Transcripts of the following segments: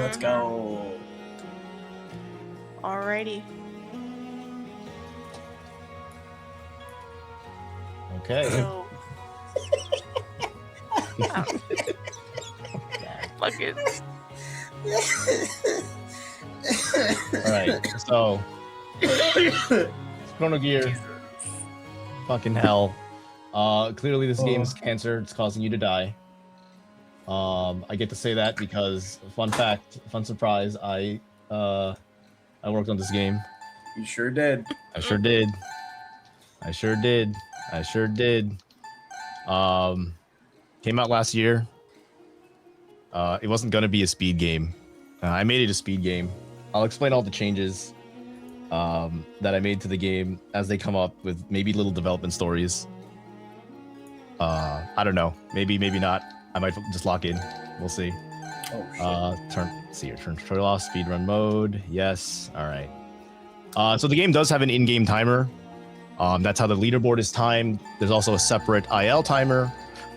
Let's go. Alrighty. Okay. So. Fuck it. All right. So, Chrono Gear. Fucking hell. Clearly this game is cancer. It's causing you to die. I get to say that because, fun fact, fun surprise, I worked on this game. You sure did. I sure did. I sure did. I sure did. Came out last year. It wasn't gonna be a speed game. I made it a speed game. I'll explain all the changes that I made to the game as they come up with maybe little development stories. I don't know. Maybe not. I might just lock in. We'll see. Oh shit. Turn control off, speedrun mode. Yes. All right. So the game does have an in-game timer. That's how the leaderboard is timed. There's also a separate IL timer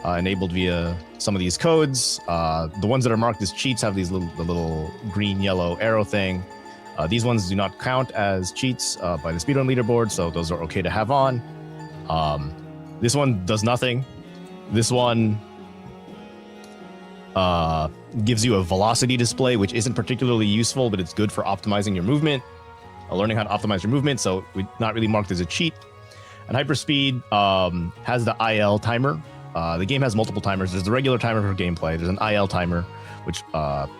enabled via some of these codes. The ones that are marked as cheats have the little green yellow arrow thing. These ones do not count as cheats by the speedrun leaderboard, so those are okay to have on. This one does nothing. This one gives you a velocity display, which isn't particularly useful, but it's good for optimizing your movement, learning how to optimize your movement, so it's not really marked as a cheat. And Hyperspeed has the IL timer. The game has multiple timers. There's the regular timer for gameplay. There's an IL timer, which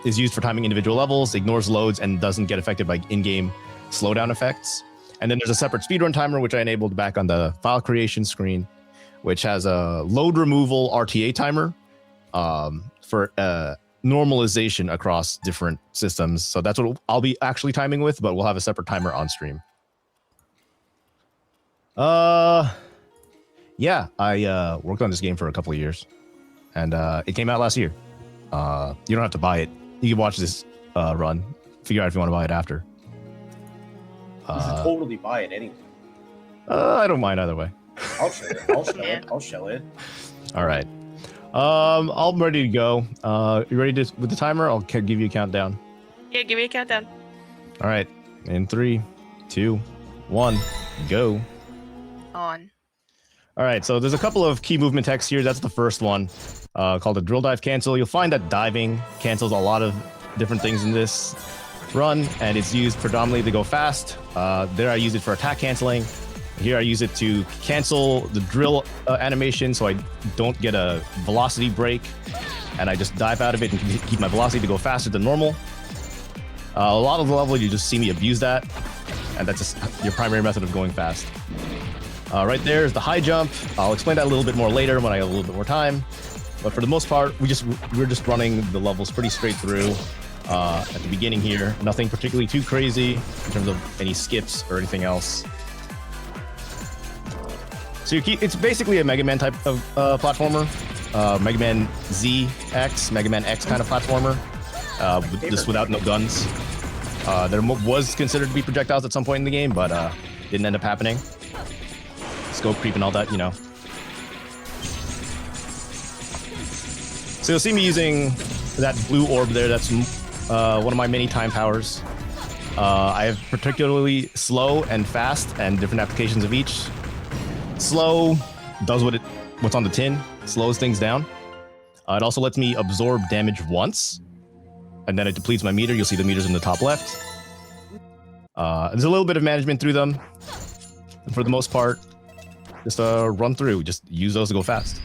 is used for timing individual levels, ignores loads, and doesn't get affected by in-game slowdown effects. And then there's a separate speedrun timer, which I enabled back on the file creation screen, which has a load removal RTA timer for normalization across different systems. So that's what I'll be actually timing with, but we'll have a separate timer on stream. Yeah, I worked on this game for a couple of years, and it came out last year. You don't have to buy it. You can watch this run, figure out if you want to buy it after. You should totally buy it anyway. I don't mind either way. I'll show it. I'll show it. I'll show it. All right. I'm ready to go. You ready with the timer? I'll give you a countdown. Yeah, give me a countdown. All right. In 3, 2, 1, go. On. All right. So there's a couple of key movement texts here. That's the first one, called a drill dive cancel. You'll find that diving cancels a lot of different things in this run, and it's used predominantly to go fast. There I use it for attack canceling. Here I use it to cancel the drill animation, so I don't get a velocity break, and I just dive out of it and keep my velocity to go faster than normal. A lot of the level you just see me abuse that, and that's just your primary method of going fast. Right there is the high jump. I'll explain that a little bit more later when I have a little bit more time. But for the most part, we're just running the levels pretty straight through. At the beginning here, nothing particularly too crazy in terms of any skips or anything else. So it's basically a Mega Man type of platformer, Mega Man ZX, Mega Man X kind of platformer, just without no guns. There was considered to be projectiles at some point in the game, but didn't end up happening. Scope creep and all that, you know. So you'll see me using that blue orb there. That's one of my many time powers. I have particularly slow and fast and different applications of each. Slow does what's on the tin, slows things down. It also lets me absorb damage once, and then it depletes my meter. You'll see the meters in the top left. There's a little bit of management through them. And for the most part, just run through, just use those to go fast.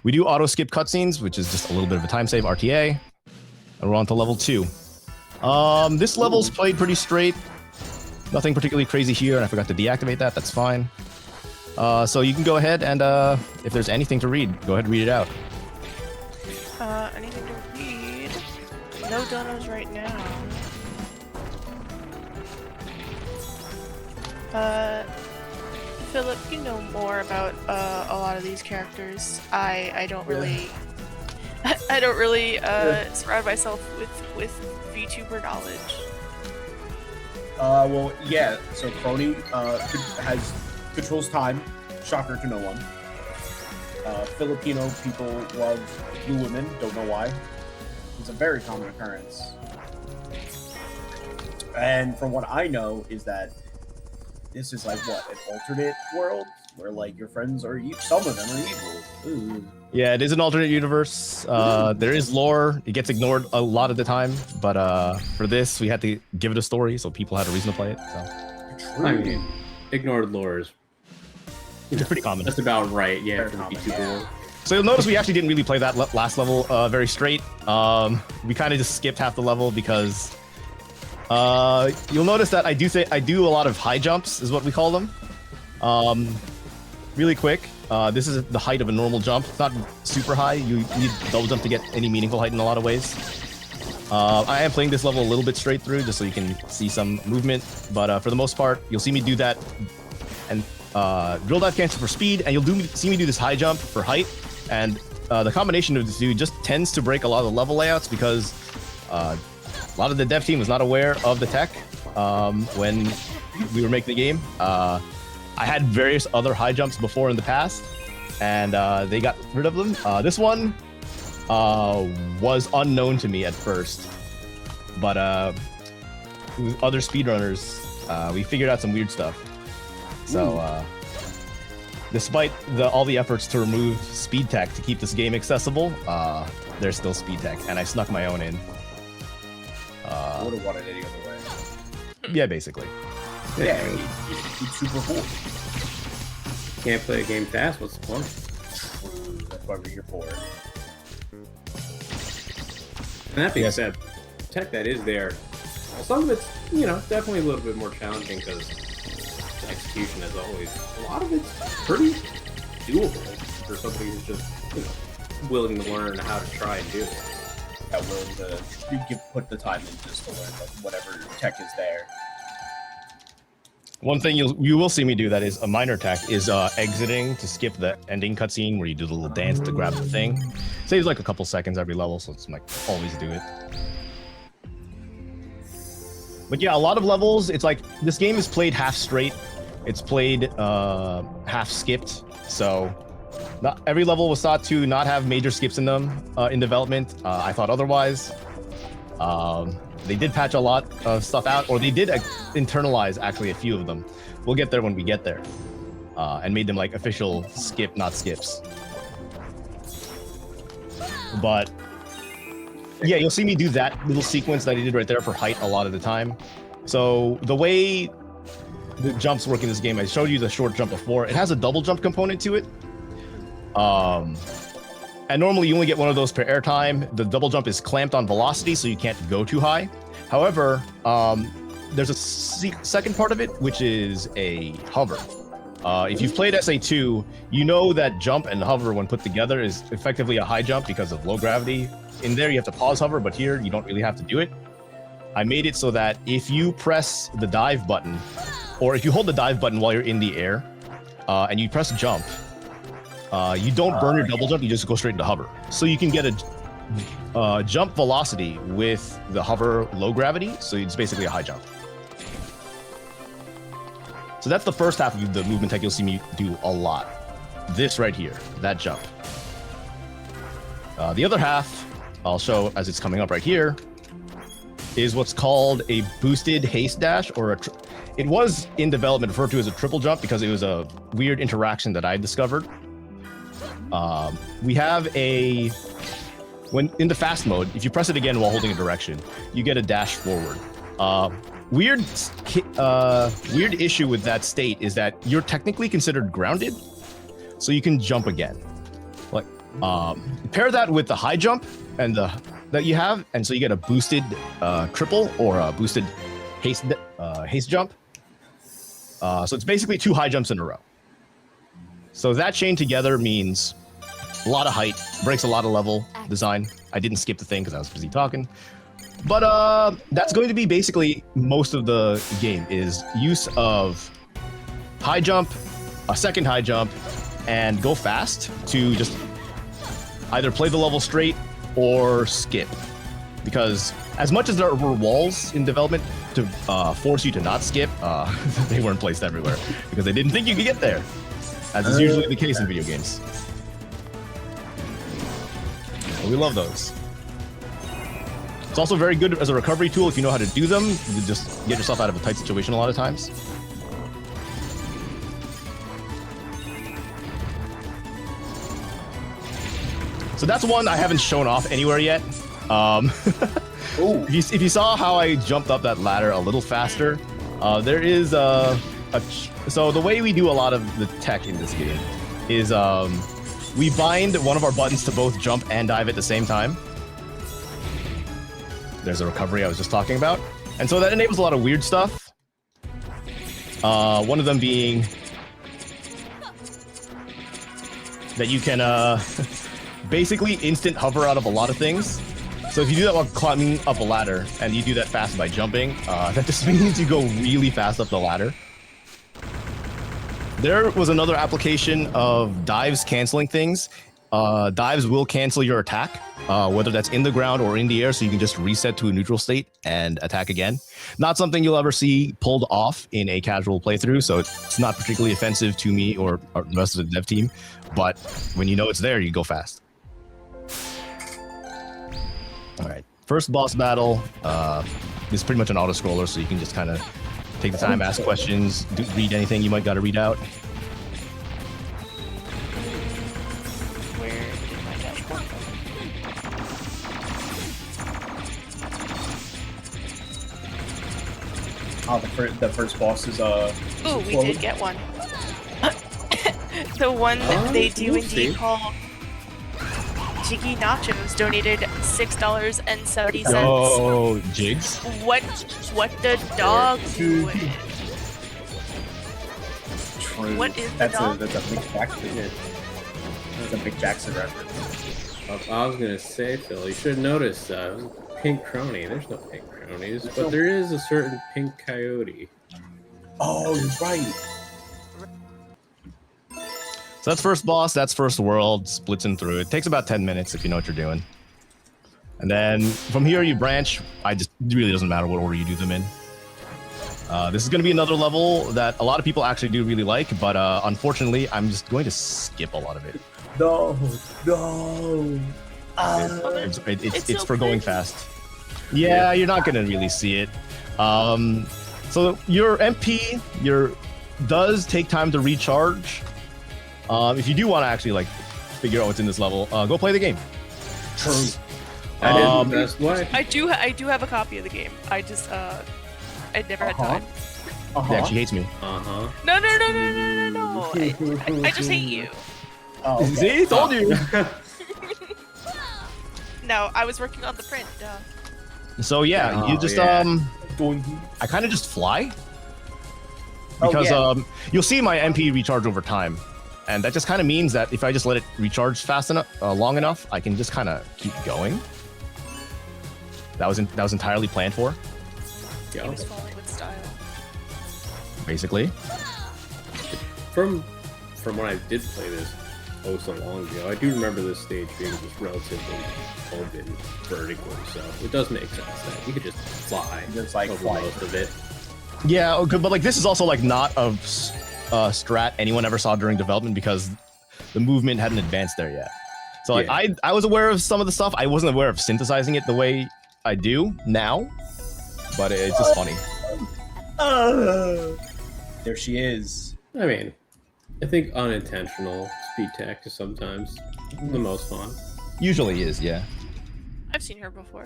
We do auto skip cutscenes, which is just a little bit of a time save RTA. And we're on to level 2. This level's played pretty straight. Nothing particularly crazy here, and I forgot to deactivate that. That's fine. So you can go ahead and if there's anything to read, go ahead and read it out. Anything to read? No donos right now. Philip, you know more about a lot of these characters. I don't really, I don't really surround myself with VTuber knowledge. Well, yeah. So Chrono controls time. Shocker to no one. Filipino people love blue women. Don't know why. It's a very common occurrence. And from what I know is that this is like what, an alternate world where like your friends are some of them are evil. Ooh. Yeah, it is an alternate universe. There is lore. It gets ignored a lot of the time, but for this we had to give it a story, so people had a reason to play it. So I mean, ignored lores. it's pretty common. That's about right. Yeah, Very for the common, B2 yeah. goal. So you'll notice we actually didn't really play that last level very straight. We kind of just skipped half the level because you'll notice that I do a lot of high jumps, is what we call them. Really quick. This is the height of a normal jump. It's not super high. You need double jump to get any meaningful height in a lot of ways. I am playing this level a little bit straight through just so you can see some movement. But for the most part, you'll see me do that and drill dive cancel for speed, and you'll see me do this high jump for height. And the combination of the two just tends to break a lot of the level layouts because a lot of the dev team was not aware of the tech when we were making the game. I had various other high jumps before in the past, and they got rid of them. This one was unknown to me at first, but with other speedrunners, we figured out some weird stuff. So despite all the efforts to remove speed tech to keep this game accessible, there's still speed tech, and I snuck my own in. I would have wanted it any other way. Yeah, basically. Yeah, it's super cool. Can't play a game fast. What's the point? True, that's why we're here for it. And that being Yes. said, tech that is there, some of it's, definitely a little bit more challenging because execution, as always, a lot of it's pretty doable for somebody who's just, willing to learn how to try and do it. That willing to put the time in just to learn like whatever tech is there. One thing you will see me do that is a minor tech is exiting to skip the ending cutscene where you do the little dance to grab the thing. Saves like a couple seconds every level, so it's like always do it. But yeah, a lot of levels, it's like this game is played half straight. It's played half skipped, so not every level was thought to not have major skips in them in development. I thought otherwise. They did patch a lot of stuff out, or they did internalize actually a few of them. We'll get there when we get there, and made them like official skip, not skips. But yeah, you'll see me do that little sequence that I did right there for height a lot of the time. So the way the jumps work in this game, I showed you the short jump before. It has a double jump component to it. And normally you only get one of those per airtime. The double jump is clamped on velocity, so you can't go too high. However, there's a second part of it, which is a hover. If you've played SA2, you know that jump and hover when put together is effectively a high jump because of low gravity. In there, you have to pause hover, but here you don't really have to do it. I made it so that if you press the dive button, or if you hold the dive button while you're in the air, and you press jump, you don't burn your double jump, you just go straight into hover. So you can get a jump velocity with the hover low gravity, so it's basically a high jump. So that's the first half of the movement tech you'll see me do a lot. This right here, that jump. The other half, I'll show as it's coming up right here, is what's called a boosted haste dash, or it was in development referred to as a triple jump because it was a weird interaction that I discovered. We have when in the fast mode, if you press it again while holding a direction, you get a dash forward. Weird issue with that state is that you're technically considered grounded, so you can jump again. Like pair that with the high jump and that you have, and so you get a boosted triple or a boosted haste jump. So it's basically 2 high jumps in a row. So that chain together means a lot of height, breaks a lot of level design. I didn't skip the thing because I was busy talking. But that's going to be basically most of the game is use of high jump, a second high jump, and go fast to just either play the level straight or skip. Because as much as there were walls in development to force you to not skip, they weren't placed everywhere because they didn't think you could get there, as is usually the case in video games. But we love those. It's also very good as a recovery tool if you know how to do them. You can just get yourself out of a tight situation a lot of times. So that's one I haven't shown off anywhere yet. If you saw how I jumped up that ladder a little faster, there is so the way we do a lot of the tech in this game is we bind one of our buttons to both jump and dive at the same time. There's a recovery I was just talking about. And so that enables a lot of weird stuff. One of them being that you can basically instant hover out of a lot of things. So if you do that while climbing up a ladder, and you do that fast by jumping, that just means you go really fast up the ladder. There was another application of dives canceling things. Dives will cancel your attack, whether that's in the ground or in the air, so you can just reset to a neutral state and attack again. Not something you'll ever see pulled off in a casual playthrough, so it's not particularly offensive to me or the rest of the dev team, but when you know it's there, you go fast. All right, first boss battle is pretty much an auto-scroller, so you can just kind of take the time, ask questions, read anything you might got to read out. Where did my dashboard go? Oh, the first boss is Ooh, we did get one. The one they do indeed call Jiggy Nachos donated $6.70. Oh, Jigs. What the dog doing? True. What is the that's dog? That's a big Jackson. That's a big Jackson reference. I was gonna say, Phil, you should notice pink crony. There's no pink cronies, but there is a certain pink coyote. Oh, you're right. So that's first boss, that's first world, splits in through. It takes about 10 minutes if you know what you're doing. And then from here you branch. It really doesn't matter what order you do them in. This is going to be another level that a lot of people actually do really like, but unfortunately, I'm just going to skip a lot of it. No. It's for going fast. Yeah, you're not going to really see it. So your MP does take time to recharge. If you do want to actually like figure out what's in this level, go play the game. True. That is the best way. I do have a copy of the game. I just I never had time. Yeah, she hates me. Uh-huh. No. I just hate you. Oh, okay. See, told you. No, I was working on the print. So yeah, you just I kind of just fly because you'll see my MP recharge over time, and that just kind of means that if I just let it recharge fast enough, long enough, I can just kind of keep going. That was entirely planned for. He was falling with style. Basically. From when I did play this so long ago, I do remember this stage being just relatively open vertically, so it does make sense that you could just fly Just like over fly. most of it. Yeah, okay, but like this is also like not a strat anyone ever saw during development because the movement hadn't advanced there yet. So like I was aware of some of the stuff. I wasn't aware of synthesizing it the way I do now, but it's just funny. There she is. I mean, I think unintentional speed tech is sometimes the most fun. Usually is, yeah. I've seen her before.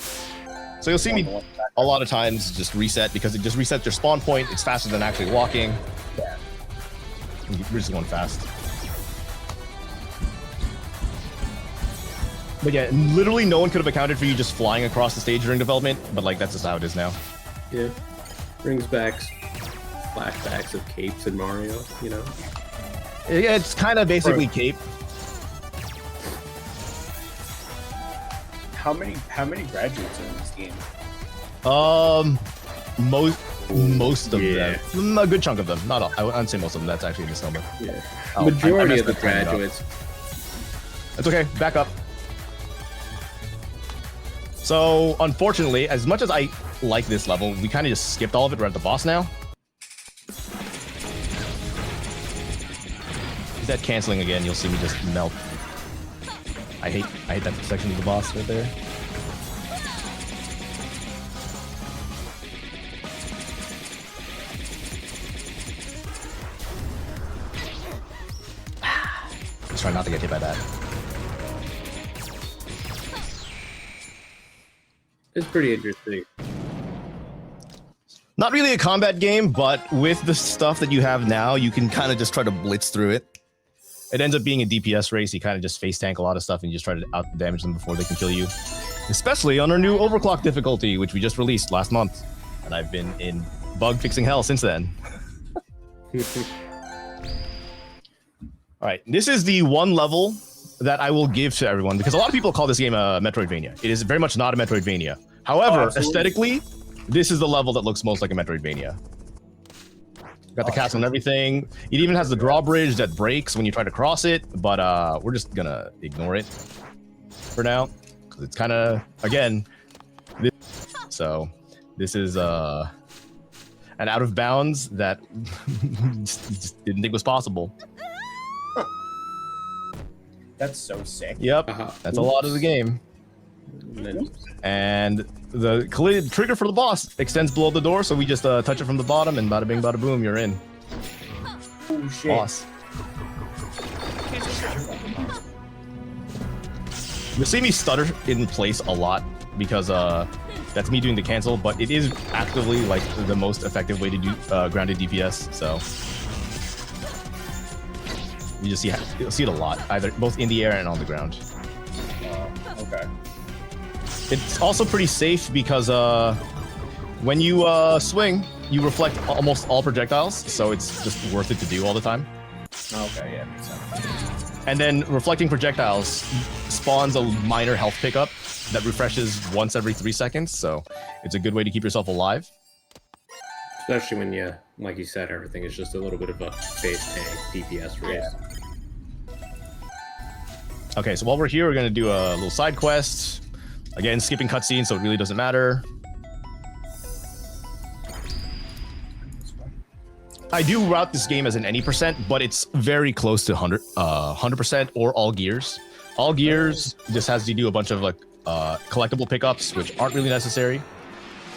So you'll see me a lot of times just reset because it just resets your spawn point. It's faster than actually walking. Yeah. We're just going fast. But yeah, literally no one could have accounted for you just flying across the stage during development, but like that's just how it is now. Yeah. Brings back flashbacks of capes in Mario, you know? Yeah, it's kind of basically cape. How many graduates are in this game? Most of them. A good chunk of them. Not all. I wouldn't say most of them. That's actually a misnomer. Yeah. Oh, Majority I of the messed that timing up. graduates. That's okay. Back up. So, unfortunately, as much as I like this level, we kind of just skipped all of it. We're at the boss now. Is that canceling again? You'll see me just melt. I hate that section of the boss right there. try not to get hit by that. It's pretty interesting. Not really a combat game, but with the stuff that you have now, you can kind of just try to blitz through it. It ends up being a DPS race. You kind of just face tank a lot of stuff and you just try to out damage them before they can kill you. Especially on our new overclock difficulty, which we just released last month. And I've been in bug fixing hell since then. All right, this is the one level that I will give to everyone because a lot of people call this game a Metroidvania. It is very much not a Metroidvania. However, aesthetically, this is the level that looks most like a Metroidvania. Got the castle and everything. It even has the drawbridge that breaks when you try to cross it, but we're just gonna ignore it for now because it's kind of, again, so this is an out of bounds that just didn't think was possible. That's so sick. Yep, that's a lot of the game. And the trigger for the boss extends below the door, so we just touch it from the bottom, and bada bing, bada boom, you're in. Oh shit. Boss. You'll see me stutter in place a lot because that's me doing the cancel, but it is actively like the most effective way to do grounded DPS. So you just you'll see it a lot, either both in the air and on the ground. Okay. It's also pretty safe because when you swing, you reflect almost all projectiles, so it's just worth it to do all the time. Okay, yeah, makes sense. And then reflecting projectiles spawns a minor health pickup that refreshes once every 3 seconds, so it's a good way to keep yourself alive. Especially when you, like you said, everything is just a little bit of a face tank DPS race. Yeah. Okay, so while we're here, we're going to do a little side quest. Again, skipping cutscenes, so it really doesn't matter. I do route this game as an any percent, but it's very close to 100% or all gears. All gears just has to do a bunch of like collectible pickups, which aren't really necessary.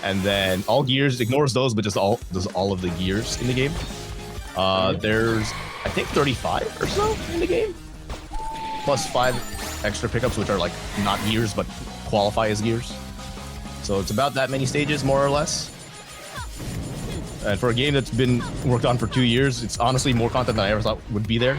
And then all gears ignores those, but just does all of the gears in the game. There's, I think, 35 or so in the game, plus 5 extra pickups, which are like not gears, but qualify as gears. So it's about that many stages, more or less. And for a game that's been worked on for 2 years, it's honestly more content than I ever thought would be there.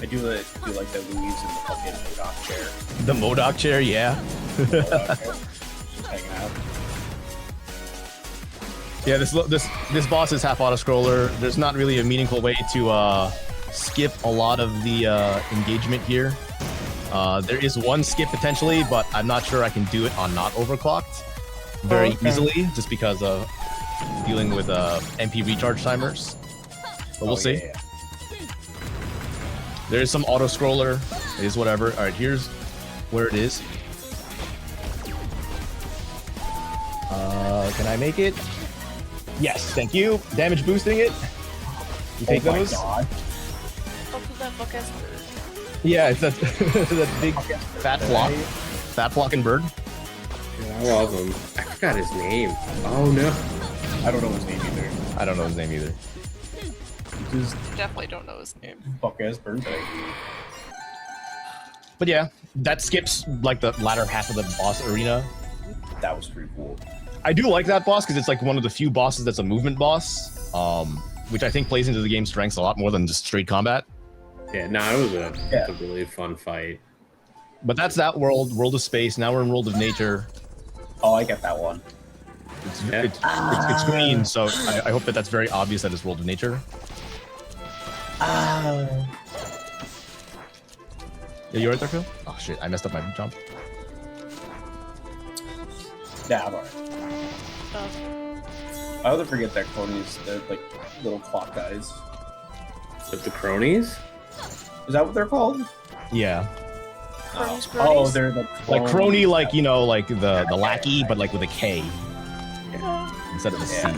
I do like that we use in the fucking Modoc chair. The Modoc chair, yeah. Just hanging out. Yeah, this boss is half auto scroller. There's not really a meaningful way to skip a lot of the engagement here. There is one skip potentially, but I'm not sure I can do it on not overclocked very easily, just because of dealing with MP recharge timers. But we'll see. Yeah. There is some auto scroller. It is whatever. All right, here's where it is. Can I make it? Yes, thank you. Damage boosting it. You take those. God. Open that book as Yeah, it's that that big fat flock. Fat flocking bird. Yeah, I love him. I forgot his name. Oh no. I don't know his name either. I don't know his name either. Just definitely don't know his name. fuck ass birthday. But yeah, that skips like the latter half of the boss arena. That was pretty cool. I do like that boss because it's like one of the few bosses that's a movement boss, which I think plays into the game's strengths a lot more than just straight combat. Yeah, no, it was a really fun fight. But that's that world of space. Now we're in world of nature. Oh, I get that one. It's green, so I hope that that's very obvious that it's world of nature. Yeah, you right there, Phil? Oh shit, I messed up my jump. Yeah, I'm alright. Oh. I always forget that cronies, they're like little clock guys. But the cronies? Is that what they're called? Yeah. Cronies, Oh, cronies? they're the Like crony, like, you know, like the lackey, but like with a K instead of a C.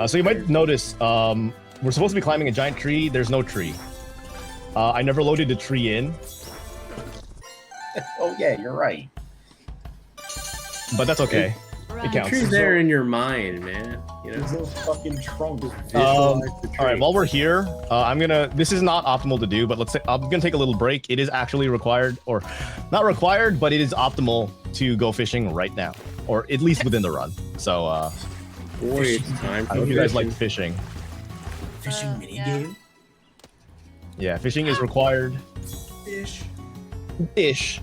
So you might notice, we're supposed to be climbing a giant tree. There's no tree. I never loaded the tree in. Oh yeah, you're right. but that's okay. It counts. Tree's there in your mind, man. You know, His little fucking trunk. All right, while we're here, this is not optimal to do, but I'm gonna take a little break. It is actually required, or not required, but it is optimal to go fishing right now, or at least within the run. So, boy, it's time. I hope you guys like fishing. Fishing minigame? Yeah, fishing is required. Fish. Fish.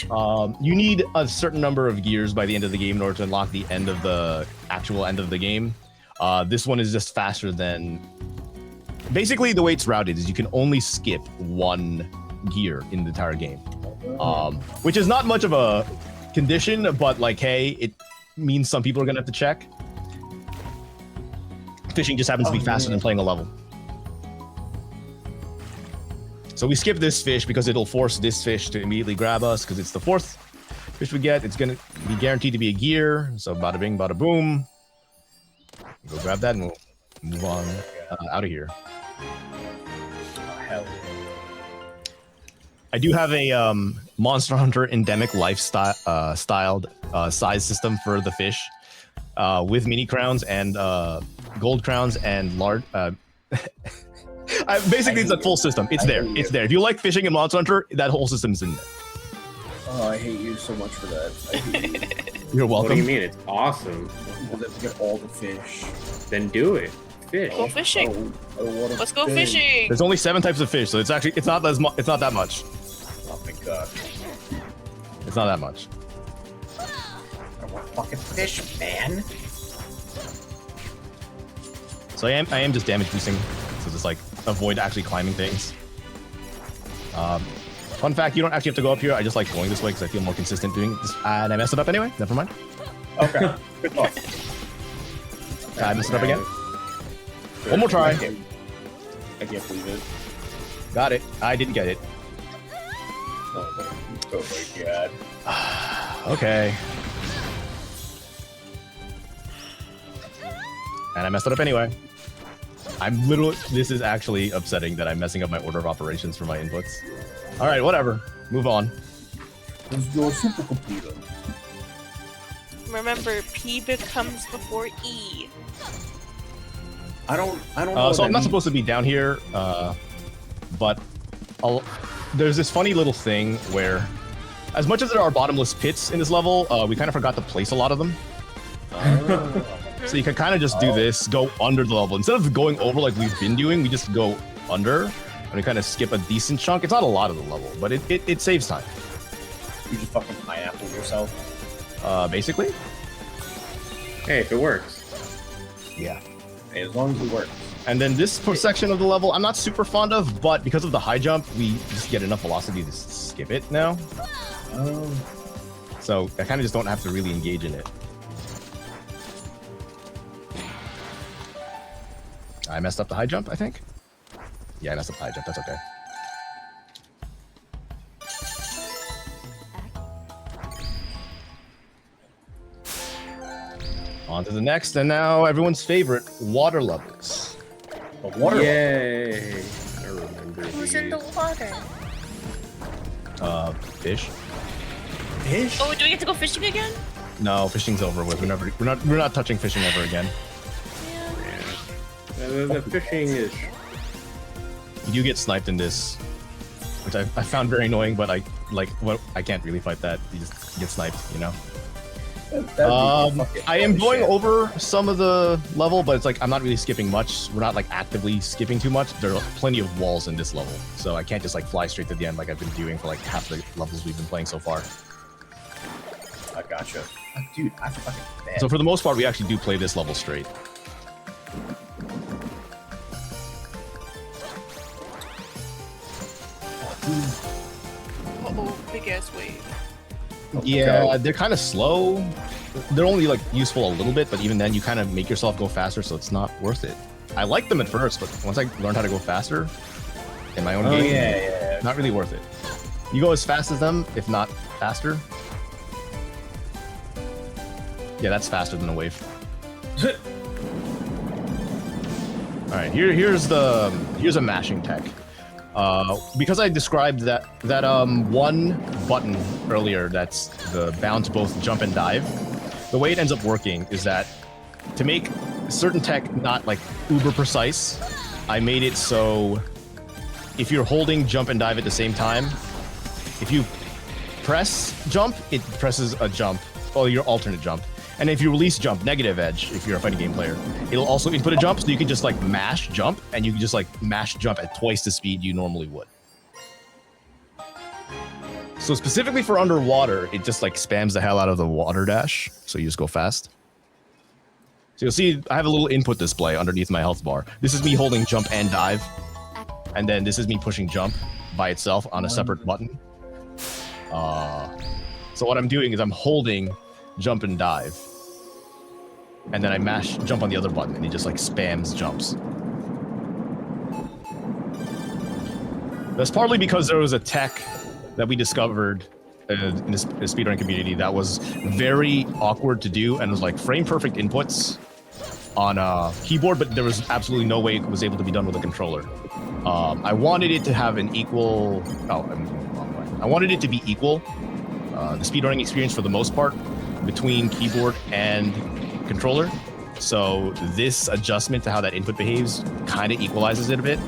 You need a certain number of gears by the end of the game in order to unlock the end of the actual end of the game. This one is just faster than... Basically, the way it's routed is you can only skip one gear in the entire game. Which is not much of a condition, but like, hey, it means some people are gonna have to check. Fishing just happens to be faster than playing a level. So we skip this fish because it'll force this fish to immediately grab us because it's the fourth fish we get. It's going to be guaranteed to be a gear. So bada bing, bada boom. Go grab that and we'll move on out of here. Oh, hell. I do have a Monster Hunter endemic lifestyle styled size system for the fish with mini crowns and gold crowns and large... basically, it's a full system. It's there. It's there. If you like fishing in Monster Hunter, that whole system's in there. Oh, I hate you so much for that. I hate you. You're welcome. What do you mean? It's awesome. Because I have to get all the fish. Then do it. Fish. Go fishing. I don't wanna Let's go fish. fishing. There's only 7 types of fish, so it's actually not that much. Oh my god. It's not that much. I want fucking fish, man. So I am just damage boosting, so just like avoid actually climbing things. Fun fact, you don't actually have to go up here. I just like going this way because I feel more consistent doing this. And I messed it up anyway. Never mind. Okay. Good luck. I messed it up again. One more try. I can't believe it. Got it. I didn't get it. Oh my god. Okay. And I messed it up anyway. This is actually upsetting that I'm messing up my order of operations for my inputs. All right, whatever. Move on. Who's your supercomputer? Remember, P becomes before E. I don't know. So I'm not supposed to be down here, but there's this funny little thing where, as much as there are bottomless pits in this level, we kind of forgot to place a lot of them. So you can kind of just do this, go under the level. Instead of going over like we've been doing, we just go under, and we kind of skip a decent chunk. It's not a lot of the level, but it saves time. You just fucking pineapple yourself. Basically. Hey, if it works. Yeah. Hey, as long as it works. And then this section of the level, I'm not super fond of, but because of the high jump, we just get enough velocity to skip it now. Oh. So I kind of just don't have to really engage in it. I messed up the high jump, I think. Yeah, I messed up the high jump. That's okay. On to the next, and now everyone's favorite, water levels. The water. Yay! I remember. Who's in the water? Fish. Fish? Oh, do we get to go fishing again? No, fishing's over with. We're not touching fishing ever again. The fishing is. You do get sniped in this, which I found very annoying, but I can't really fight that. You just get sniped, you know. I am going over some of the level, but it's like I'm not really skipping much. We're not like actively skipping too much. There are plenty of walls in this level, so I can't just like fly straight to the end like I've been doing for like half the levels we've been playing so far. I gotcha. Dude, I fucking bad. So for the most part, we actually do play this level straight. Uh-oh, big ass wave. Yeah, they're kind of slow. They're only like useful a little bit, but even then you kind of make yourself go faster, so it's not worth it. I liked them at first, but once I learned how to go faster in my own game, yeah. not really worth it. You go as fast as them, if not faster. Yeah, that's faster than a wave. All right, here's a mashing tech. Because I described that one button earlier that's the bound to both jump and dive, the way it ends up working is that to make certain tech not like uber precise, I made it so if you're holding jump and dive at the same time, if you press jump, it presses a jump, or your alternate jump. And if you release jump, negative edge, if you're a fighting game player, it'll also input a jump, so you can just like mash jump, and you can just like mash jump at twice the speed you normally would. So specifically for underwater, it just like spams the hell out of the water dash, so you just go fast. So you'll see I have a little input display underneath my health bar. This is me holding jump and dive, and then this is me pushing jump by itself on a separate button. So what I'm doing is I'm holding jump and dive, and then I mash jump on the other button, and it just like spams jumps. That's partly because there was a tech that we discovered in the speedrun community that was very awkward to do, and was like frame perfect inputs on a keyboard, but there was absolutely no way it was able to be done with a controller. I wanted it to have an equal. I wanted it to be equal. The speedrunning experience for the most part between keyboard and controller. So this adjustment to how that input behaves kind of equalizes it a bit.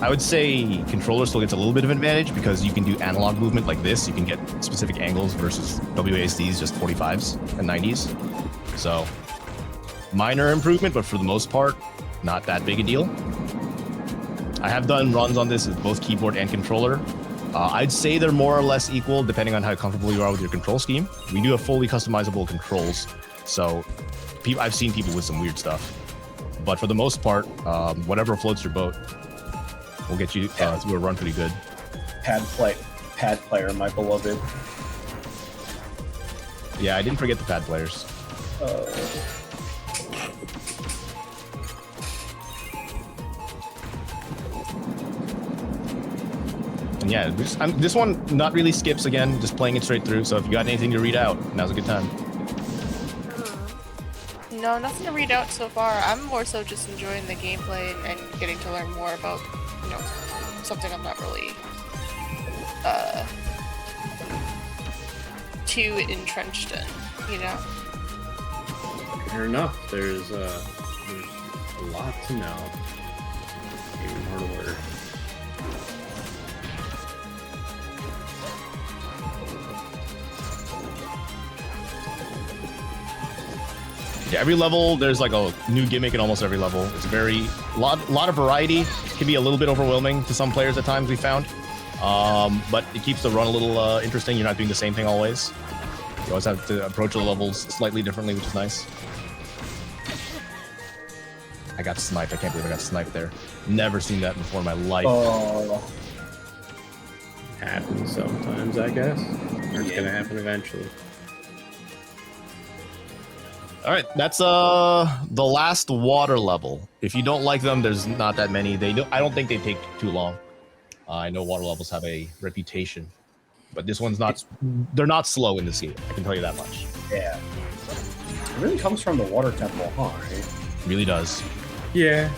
I would say controller still gets a little bit of an advantage because you can do analog movement like this. You can get specific angles versus WASD's just 45s and 90s. So minor improvement, but for the most part, not that big a deal. I have done runs on this with both keyboard and controller. I'd say they're more or less equal depending on how comfortable you are with your control scheme. We do have fully customizable controls, so I've seen people with some weird stuff. But for the most part, whatever floats your boat will get you through a run pretty good. Pad player, my beloved. Yeah, I didn't forget the pad players. And yeah, this one not really skips again, just playing it straight through. So if you got anything to read out, now's a good time. No, nothing to read out so far. I'm more so just enjoying the gameplay and getting to learn more about, you know, something I'm not really too entrenched in, you know? Fair enough. There's a lot to know. Even more to learn. Yeah, every level there's like a new gimmick in almost every level. It's a lot of variety. Can be a little bit overwhelming to some players at times, we found. But it keeps the run a little interesting. You're not doing the same thing always. You always have to approach the levels slightly differently, which is nice. I got sniped. I can't believe I got sniped there. Never seen that before in my life. Oh. Happens sometimes, I guess. Or it's gonna happen eventually. All right, that's the last water level. If you don't like them, there's not that many. I don't think they take too long. I know water levels have a reputation, but this one's not. They're not slow in this game. I can tell you that much. Yeah. It really comes from the water temple, huh? Right? It really does. Yeah.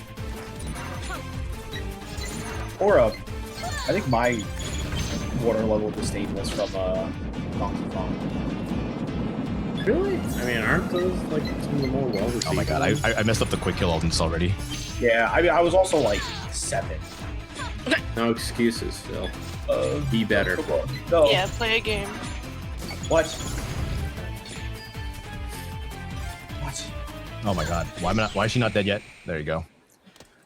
Or I think my water level disdain was from Donkey Kong. Really? I mean, aren't those like some of the more well-received? Oh my god, I messed up the quick kill ultimates already. Yeah, I mean, I was also like 7. No excuses, Phil. Be better. No. Yeah, play a game. What? Oh my god, why is she not dead yet? There you go.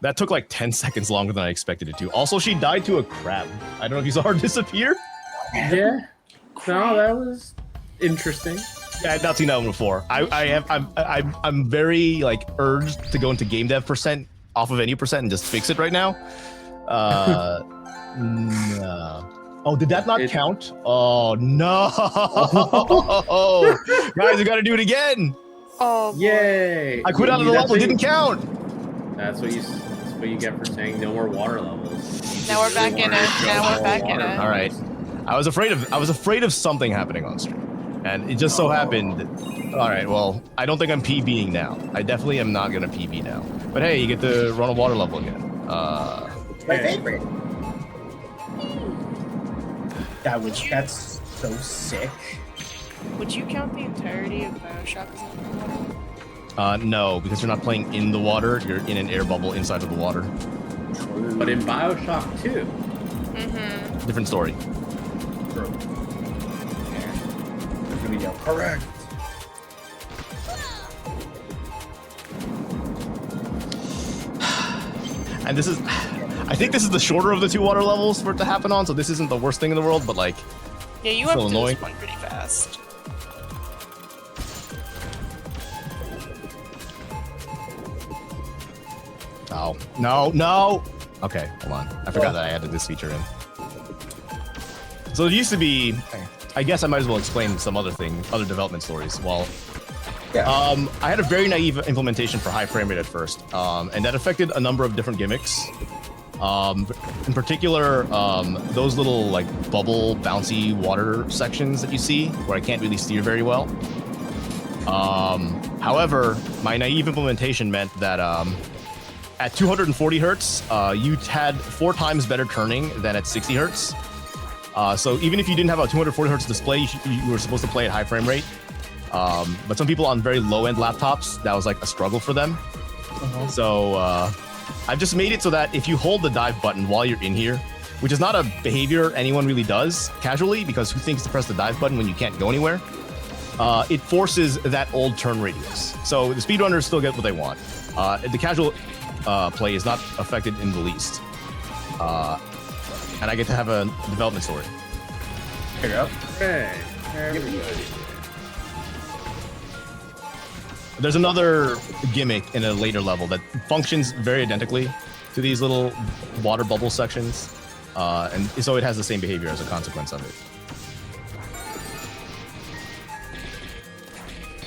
That took like 10 seconds longer than I expected it to. Also, she died to a crab. I don't know if you saw her disappear. Yeah. No, that was interesting. Yeah, I've not seen that one before. I'm very like urged to go into game dev % off of any % and just fix it right now. No. Oh, did that not count? Oh no! Guys, we gotta do it again. Oh, boy. Yay! I quit out of the level. It didn't count. That's what you get for saying no more water levels. Now we're back in it. Now we're back in it. All right. I was afraid of something happening on stream, and it just so happened. All right. Well, I don't think I'm PBing now. I definitely am not gonna PB now. But hey, you get to run a water level again. My favorite. That's so sick. Would you count the entirety of Bioshock as open water? No, because you're not playing in the water. You're in an air bubble inside of the water. But in Bioshock 2, Different story. True. They're gonna yell, correct. And this is, I think this is the shorter of the 2 water levels for it to happen on, so this isn't the worst thing in the world, but like, Yeah, you It's have so to do annoying. this one pretty fast. oh, no. Okay, hold on. I forgot that I added this feature in. So it used to be, I guess I might as well explain some other development stories. Well, Yeah. I had a very naive implementation for high frame rate at first, and that affected a number of different gimmicks. In particular, those little like bubble bouncy water sections that you see where I can't really steer very well. However, my naive implementation meant that at 240 hertz, you had 4 times better turning than at 60 hertz. So even if you didn't have a 240 hertz display, you were supposed to play at high frame rate. But some people on very low-end laptops, that was like a struggle for them. So I've just made it so that if you hold the dive button while you're in here, which is not a behavior anyone really does casually, because who thinks to press the dive button when you can't go anywhere? It forces that old turn radius. So the speedrunners still get what they want. The casual play is not affected in the least. And I get to have a development story. Here you go. hey, everybody. There's another gimmick in a later level that functions very identically to these little water bubble sections. And so it has the same behavior as a consequence of it.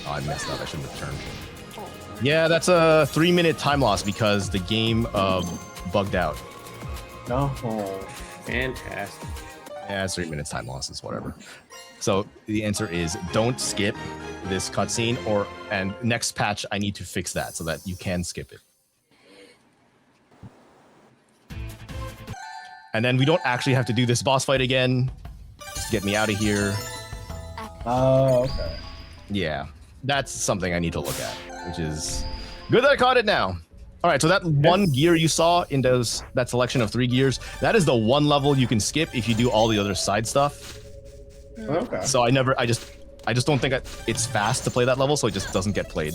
Oh, I messed up. I shouldn't have turned. Yeah, that's a 3-minute time loss because the game bugged out. No. Fantastic. Yeah, it's 3 minutes time losses, whatever. So the answer is don't skip this cutscene, and next patch I need to fix that so that you can skip it. And then we don't actually have to do this boss fight again. Just get me out of here. Oh, okay. Yeah, that's something I need to look at, which is good that I caught it now. All right, so that one gear you saw in that selection of 3 gears, that is the one level you can skip if you do all the other side stuff. Okay. So I just don't think it's fast to play that level, so it just doesn't get played.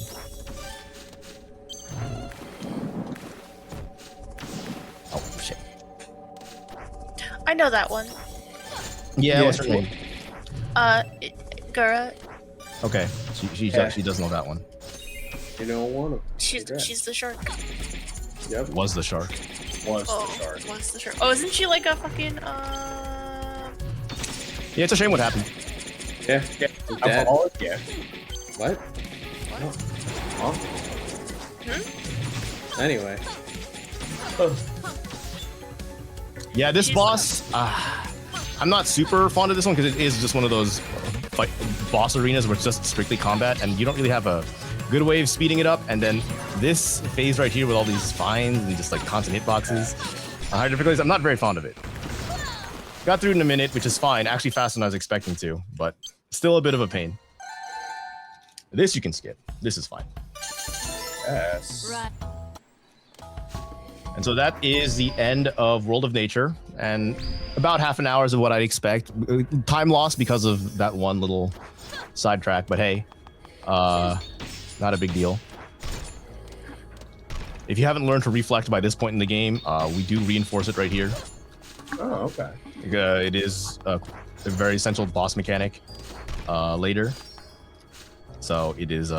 Oh shit! I know that one. Yeah, what's her cool. name? Gura. Okay, she actually does know that one. You don't want to. She's the shark. Yep. Was the shark? Was Oh, the shark. what's the shark? Oh, isn't she like a fucking Yeah, it's a shame what happened. Yeah. Dad. Alcoholic? Yeah. What? Huh? Anyway. Yeah, this She's boss, I'm not super fond of this one because it is just one of those boss arenas where it's just strictly combat and you don't really have a good way of speeding it up. And then this phase right here with all these spines and just like constant hitboxes, high difficulties, I'm not very fond of it. Got through it in a minute, which is fine. Actually faster than I was expecting to, but still a bit of a pain. This you can skip. This is fine. Yes. Right. And so that is the end of World of Nature, and about half an hour is what I'd expect. Time lost because of that one little sidetrack, but hey, not a big deal. If you haven't learned to reflect by this point in the game, we do reinforce it right here. Oh, okay. It is a very essential boss mechanic later. So it is,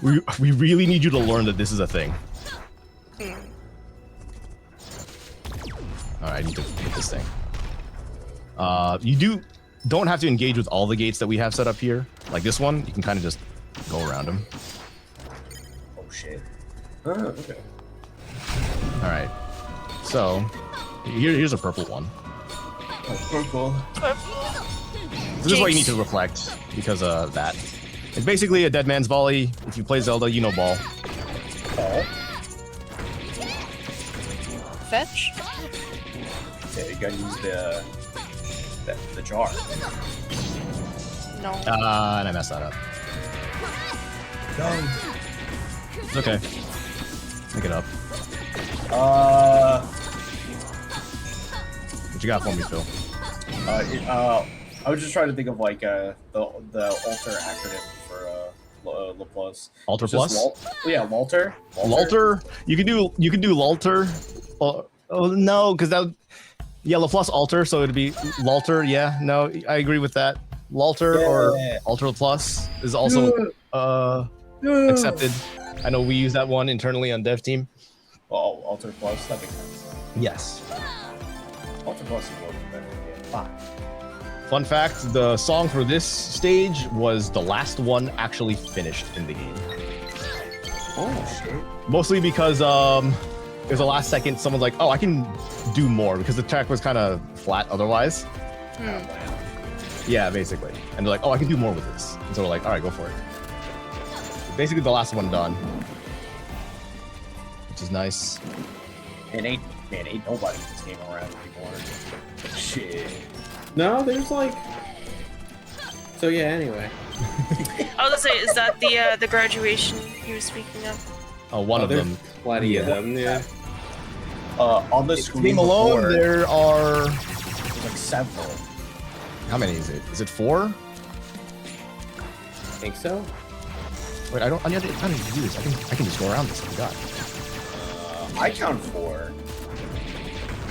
we really need you to learn that this is a thing. All right, I need to hit this thing. You don't have to engage with all the gates that we have set up here. Like this one, you can kind of just go around them. Oh, shit. Oh, okay. All right. So here's a purple one. Oh, cool. So this is why you need to reflect because of that. It's basically a dead man's volley. If you play Zelda, you know ball. Oh. Fetch? Yeah, you gotta use the jar. No. And I messed that up. No. It's okay. Pick it up. What you got for me, Phil? I was just trying to think of like the alter acronym for La Plus. Alter It's just Plus? yeah, Walter. Lalter? You can do Lalter. Oh no, because that yeah, La Plus Alter, so it'd be Lalter. Yeah, no, I agree with that. Lalter or Alter Plus is also accepted. I know we use that one internally on dev team. Oh, Alter Plus. That makes sense. Yes. Alter Plus is a little better. Yeah. Fun fact: the song for this stage was the last one actually finished in the game. Oh shit. Mostly because it was the last second. Someone's like, "Oh, I can do more," because the track was kind of flat otherwise. Yeah, basically. And they're like, "Oh, I can do more with this." And so we're like, "All right, go for it." Basically, the last one done, which is nice. And ain't nobody in this game around anymore. Shit. No, there's like. So yeah. Anyway. I was gonna say, is that the graduation you were speaking of? Oh, one of them. Plenty of them. Yeah. On the screen Game alone, before, there are. there's like several. How many is it? Is it 4? I think so. Wait, I don't need to do this. I can just go around this. I forgot. I count 4.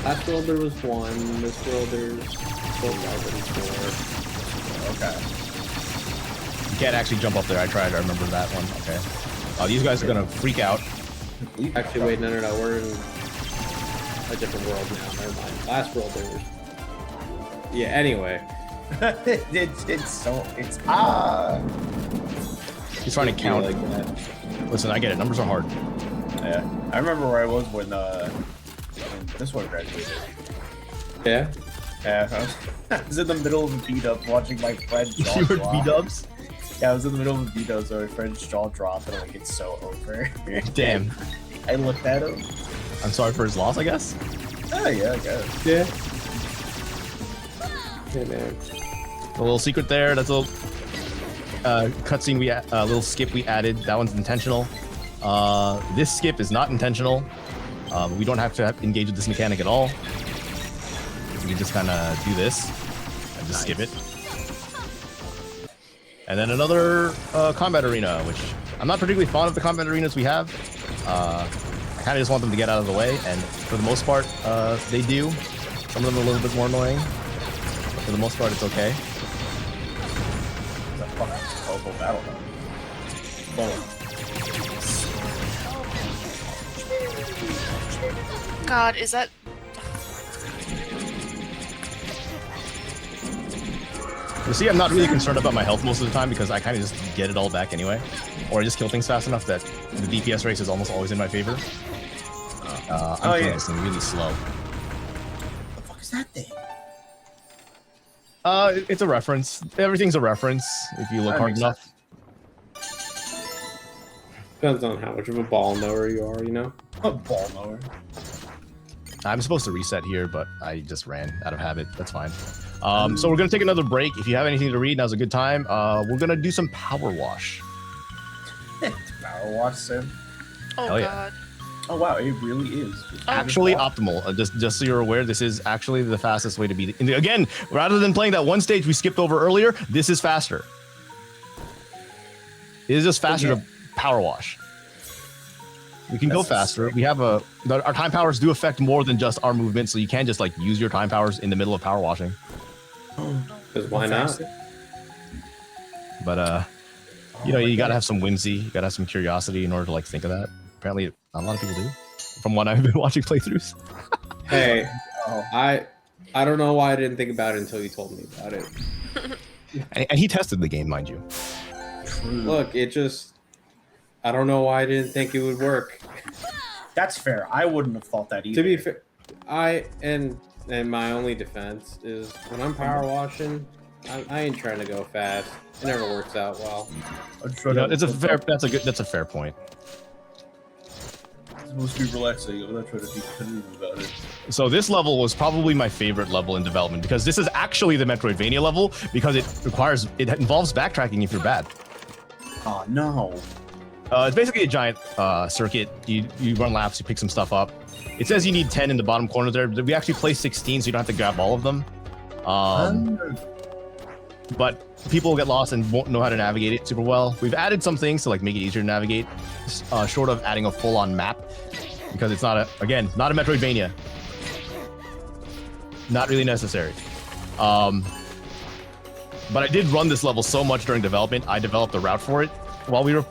Last world there was 1. This world there's 4. Okay. You can't actually jump up there. I tried. I remember that one. Okay. These guys are gonna freak out. Actually, wait, no, we're in a different world now. Never mind. Last world there was. Yeah. Anyway. it's He's trying to count. Like that. Listen, I get it. Numbers are hard. Yeah. I remember where I was when this one graduated. Yeah. Yeah, I was in the middle of a beat-up watching my friend's jaw You were drop. B-dubs? Yeah, I was in the middle of a beat-up, so my friend's jaw dropped, and I'm like, it's so over. Damn. I looked at him. I'm sorry for his loss, I guess. Oh, yeah, I guess. Yeah. Yeah, man. A little secret there. That's a little cutscene a little skip we added. That one's intentional. This skip is not intentional. We don't have to engage with this mechanic at all. We can just kind of do this and just skip it. And then another combat arena, which I'm not particularly fond of the combat arenas we have. I kind of just want them to get out of the way, and for the most part, they do. Some of them are a little bit more annoying, but for the most part, it's okay. It's a fucking powerful battle. God, is that? You see, I'm not really concerned about my health most of the time because I kind of just get it all back anyway. Or I just kill things fast enough that the DPS race is almost always in my favor. I'm killing this thing really slow. What the fuck is that thing? It's a reference. Everything's a reference if you look That hard makes enough. Depends on how much of a ball knower you are, you know? A ball mower. I'm supposed to reset here, but I just ran out of habit. That's fine. So we're gonna take another break. If you have anything to read, now's a good time. We're gonna do some power wash. Power wash sim. Oh Hell yeah. God. Oh wow, it really is. It's Actually beautiful. optimal. Just so you're aware, this is actually the fastest way to beat it. Again, rather than playing that one stage we skipped over earlier, this is faster. It is just faster to power wash. We can go faster. We have our time powers do affect more than just our movement, so you can just like use your time powers in the middle of power washing. Because why not? But you gotta have some whimsy, you gotta have some curiosity in order to like think of that. Apparently, not a lot of people do. From what I've been watching playthroughs. Hey, Oh. I don't know why I didn't think about it until you told me about it. And he tested the game, mind you. Look, it just... I don't know why I didn't think it would work. That's fair. I wouldn't have thought that either. To be fair, and my only defense is when I'm power washing, I ain't trying to go fast. It never works out well. That's a fair point. It's a supposed to be relaxing. I'm not trying to be competitive about it. So this level was probably my favorite level in development because this is actually the Metroidvania level because it involves backtracking if you're bad. Oh no. It's basically a giant circuit. You run laps, you pick some stuff up. It says you need 10 in the bottom corner there. We actually play 16, so you don't have to grab all of them. But people get lost and won't know how to navigate it super well. We've added some things to like make it easier to navigate, short of adding a full-on map, because it's not a Metroidvania. Not really necessary. But I did run this level so much during development. I developed a route for it while we were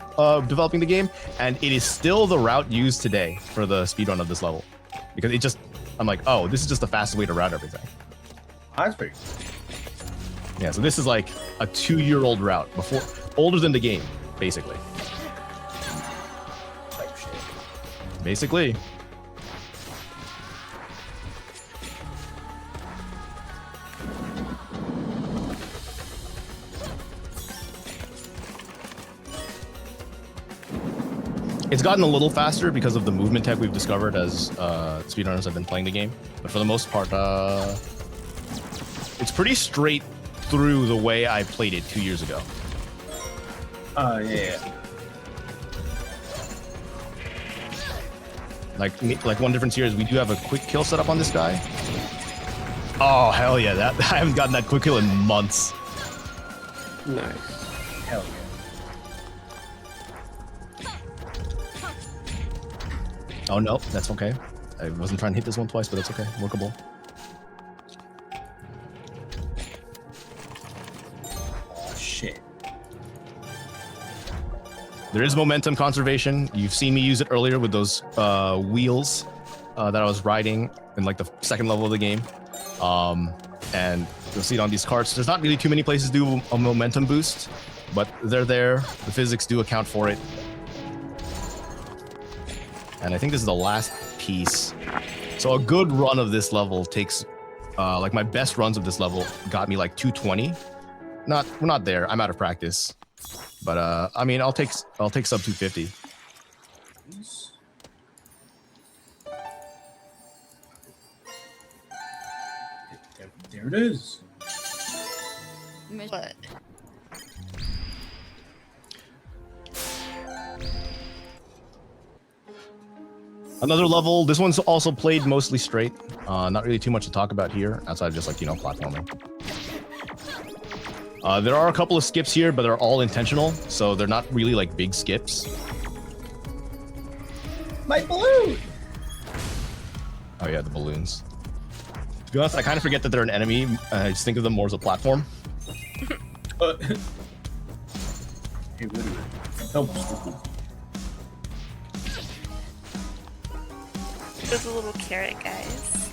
developing the game, and it is still the route used today for the speedrun of this level, because I'm like, oh, this is just the fastest way to route everything. That's pretty. Yeah, so this is like a 2-year-old route, older than the game, basically. Type shit. Basically. It's gotten a little faster because of the movement tech we've discovered as speedrunners have been playing the game. But for the most part, it's pretty straight through the way I played it 2 years ago. Yeah. Like one difference here is we do have a quick kill set up on this guy. Oh hell yeah! That I haven't gotten that quick kill in months. Nice. Hell yeah. Oh no, that's okay. I wasn't trying to hit this one twice, but that's okay. Workable. Oh shit. There is momentum conservation. You've seen me use it earlier with those wheels that I was riding in like the second level of the game. And you'll see it on these carts. There's not really too many places to do a momentum boost, but they're there. The physics do account for it. And I think this is the last piece. So a good run of this level takes, like my best runs of this level got me like 220. We're not there. I'm out of practice. But I mean, I'll take sub 250. There it is. What? Another level. This one's also played mostly straight. Not really too much to talk about here, outside of just like, platforming. There are a couple of skips here, but they're all intentional, so they're not really like big skips. My balloon! Oh yeah, the balloons. To be honest, I kind of forget that they're an enemy. I just think of them more as a platform. Hey, wait a minute. Help. There's a little carrot, guys.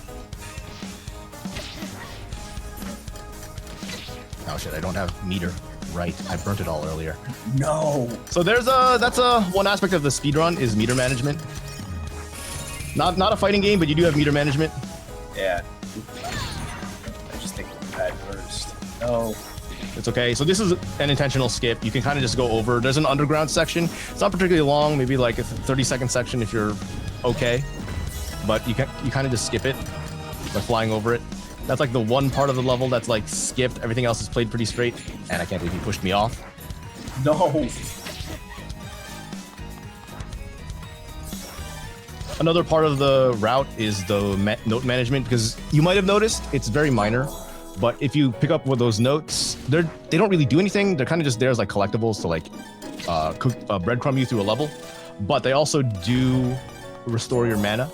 Oh shit, I don't have meter right. I burnt it all earlier. No. So that's one aspect of the speedrun is meter management. Not a fighting game, but you do have meter management. Yeah. I just think of that first. No. It's okay. So this is an intentional skip. You can kind of just go over. There's an underground section. It's not particularly long, maybe like a 30-second section if you're okay. But you kind of just skip it by flying over it. That's like the one part of the level that's like skipped. Everything else is played pretty straight. And I can't believe he pushed me off. No. Another part of the route is the note management, because you might have noticed it's very minor. But if you pick up with those notes, they don't really do anything. They're kind of just there as like collectibles to like breadcrumb you through a level. But they also do restore your mana.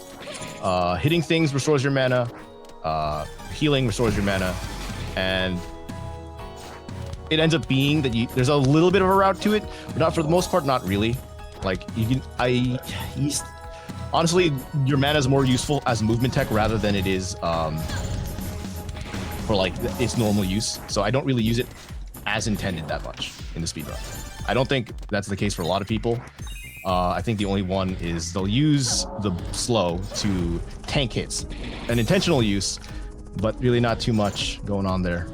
Hitting things restores your mana. Healing restores your mana. And it ends up being that there's a little bit of a route to it, but not for the most part, not really. Like honestly, your mana is more useful as movement tech rather than it is for like its normal use. So I don't really use it as intended that much in the speedrun. I don't think that's the case for a lot of people. I think the only one is they'll use the slow to tank hits. An intentional use, but really not too much going on there.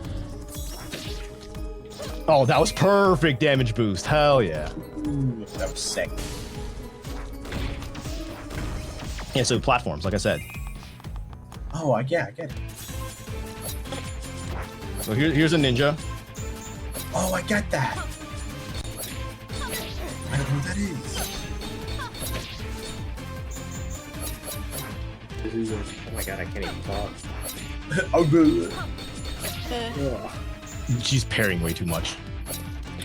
Oh, that was perfect damage boost. Hell yeah. Ooh, that was sick. Yeah, so platforms, like I said. Oh, I get it. So here's a ninja. Oh, I get that. I don't know what that is. This is oh my god, I can't even talk. Oh, boo. Ugh. She's parrying way too much.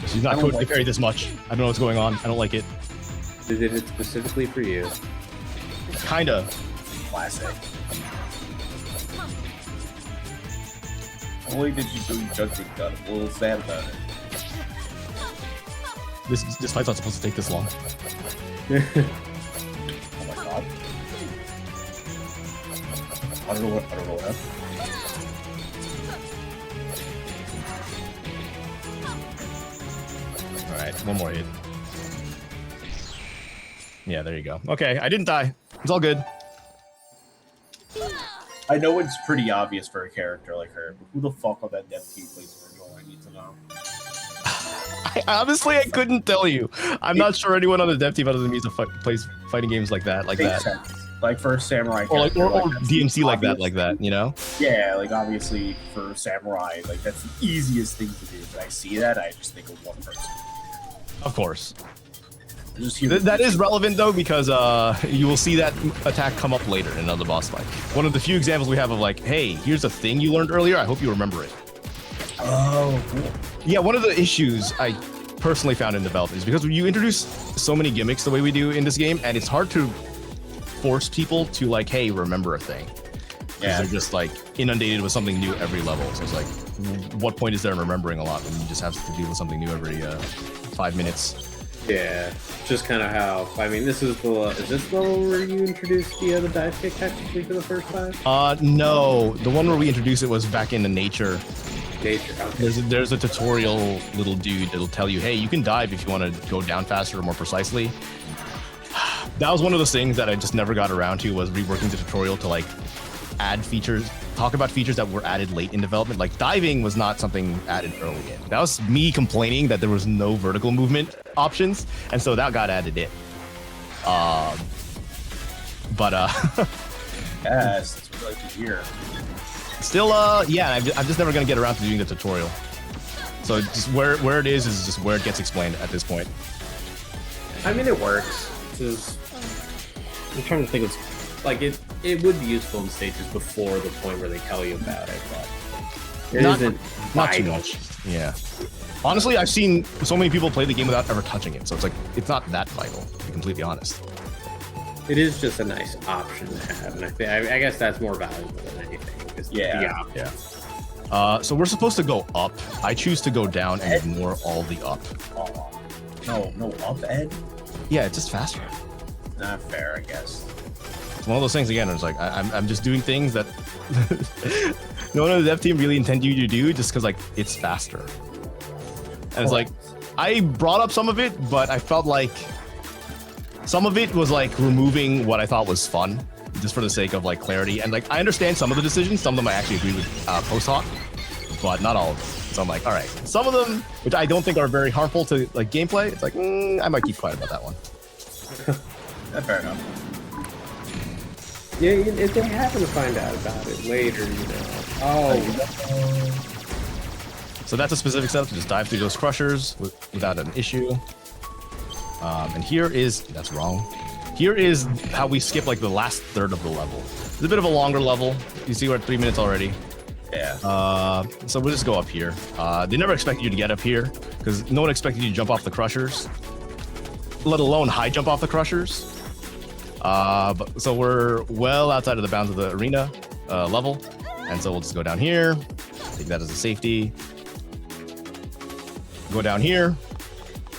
She's not I don't coded to like parry this much. I don't know what's going on. I don't like it. They did it specifically for you. Kinda. Classic. Only did you do judgment gun. I'm a little sad about it. This fight's not supposed to take this long. Oh my god. I don't know what happened. All right, one more hit. Yeah, there you go. Okay, I didn't die. It's all good. I know it's pretty obvious for a character like her, but who the fuck on that dev team plays Virgil? I need to know. Honestly, I couldn't tell you. I'm not sure anyone on the dev team other than me plays fighting games like that, Makes sense. Like for a samurai or like character, or that's DMC obvious. like that, you know? Yeah, like obviously for samurai, like that's the easiest thing to do. But I see that, I just think of one person. Of course. Just That is relevant though, because you will see that attack come up later in another boss fight. One of the few examples we have of like, hey, here's a thing you learned earlier. I hope you remember it. Oh, cool. Yeah, one of the issues I personally found in development is because you introduce so many gimmicks the way we do in this game, and it's hard to force people to like, hey, remember a thing. Yeah. They're just like inundated with something new every level. So it's like, what point is there in remembering a lot when you just have to deal with something new every 5 minutes? Yeah, just kind of how. I mean, this is the. Is this the level where you introduced the dive kick technically for the first time? No, the one where we introduced it was back in the nature. Nature. Okay. There's a tutorial little dude that'll tell you, hey, you can dive if you want to go down faster or more precisely. That was one of those things that I just never got around to, was reworking the tutorial to like add features, talk about features that were added late in development. Like diving was not something added early in. That was me complaining that there was no vertical movement options, and so that got added in. Yes, that's what I like to hear. Still, yeah, I'm just never gonna get around to doing the tutorial. So just where it is just where it gets explained at this point. I mean, it works. Just, I'm trying to think. It's like it would be useful in stages before the point where they tell you about it, but it Not isn't too vital. much. Yeah. Honestly, I've seen so many people play the game without ever touching it, so it's like it's not that vital, to be completely honest. It is just a nice option to have, and I guess that's more valuable than anything. Is Yeah. the option. Yeah. So we're supposed to go up. I choose to go down and ignore all the up. Oh, no up, Ed? Yeah, it's just faster. Not fair, I guess. It's one of those things again. It's like I'm just doing things that no one on the dev team really intended you to do, just because like it's faster. And it's like I brought up some of it, but I felt like some of it was like removing what I thought was fun, just for the sake of like clarity. And like I understand some of the decisions, some of them I actually agree with post hoc, but not all of them. So I'm like, all right, some of them, which I don't think are very harmful to like gameplay, it's like I might keep quiet about that one. Fair enough. Yeah, if they happen to find out about it later, you know. Oh, So that's a specific setup to just dive through those crushers without an issue. And here is, that's wrong. Here is how we skip like the last third of the level. It's a bit of a longer level. You see we're at 3 minutes already. Yeah. So we'll just go up here. They never expected you to get up here because no one expected you to jump off the crushers, let alone high jump off the crushers. So we're well outside of the bounds of the arena level. And so we'll just go down here, take that as a safety. Go down here,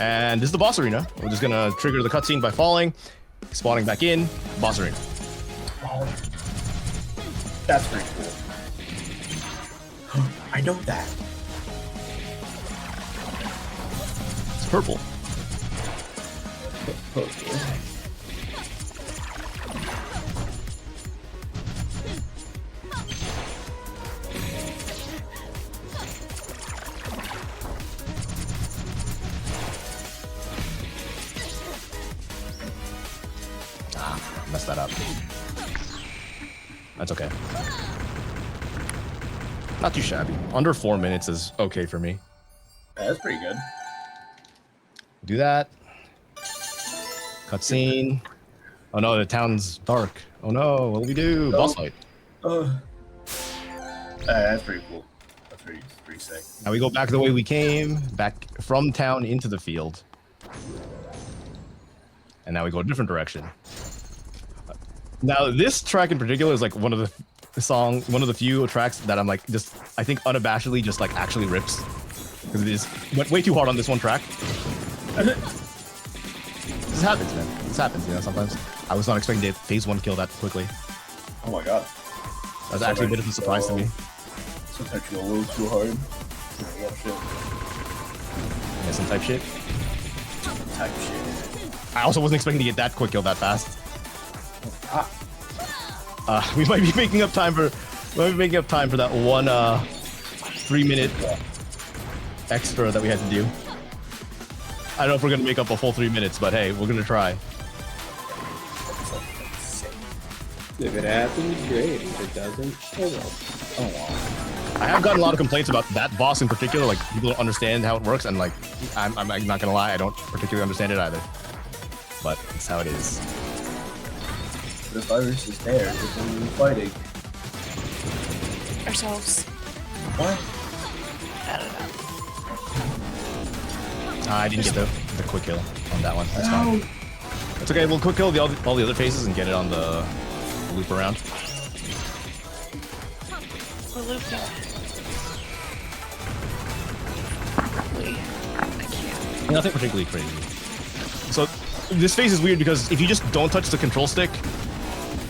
and this is the boss arena. We're just gonna trigger the cutscene by falling, spawning back in, boss arena. Oh, that's pretty cool. I know that. It's purple. Messed that up. That's okay. Not too shabby. Under 4 minutes is okay for me. Yeah, that's pretty good. Do that. Cutscene. Oh no, the town's dark. Oh no, what do we do? Boss fight. That's pretty cool. That's pretty sick. Now we go back the way we came, back from town into the field. And now we go a different direction. Now this track in particular is like one of the few tracks that I'm like I think unabashedly just like actually rips. Because it just went way too hard on this one track. This happens, man. This happens, you know, sometimes. I was not expecting to phase 1 kill that quickly. Oh my god. That was actually a bit of a surprise to me. Sometimes you go a little too hard. Yeah, some type shit. Type shit. I also wasn't expecting to get that quick kill that fast. Ah. We might be making up time for that one 3-minute extra that we had to do. I don't know if we're gonna make up a full 3 minutes, but hey, we're gonna try. If it happens, great. If it doesn't, oh well. Oh wow. I have gotten a lot of complaints about that boss in particular. Like people don't understand how it works, and like I'm not gonna lie, I don't particularly understand it either. But it's how it is. The virus is there. We're going to be fighting. Ourselves. What? I don't know. I didn't get the quick kill on that one. That's fine. It's okay. We'll quick kill all the other phases and get it on the loop around. We're looping. I can't. Nothing particularly crazy. So this phase is weird because if you just don't touch the control stick,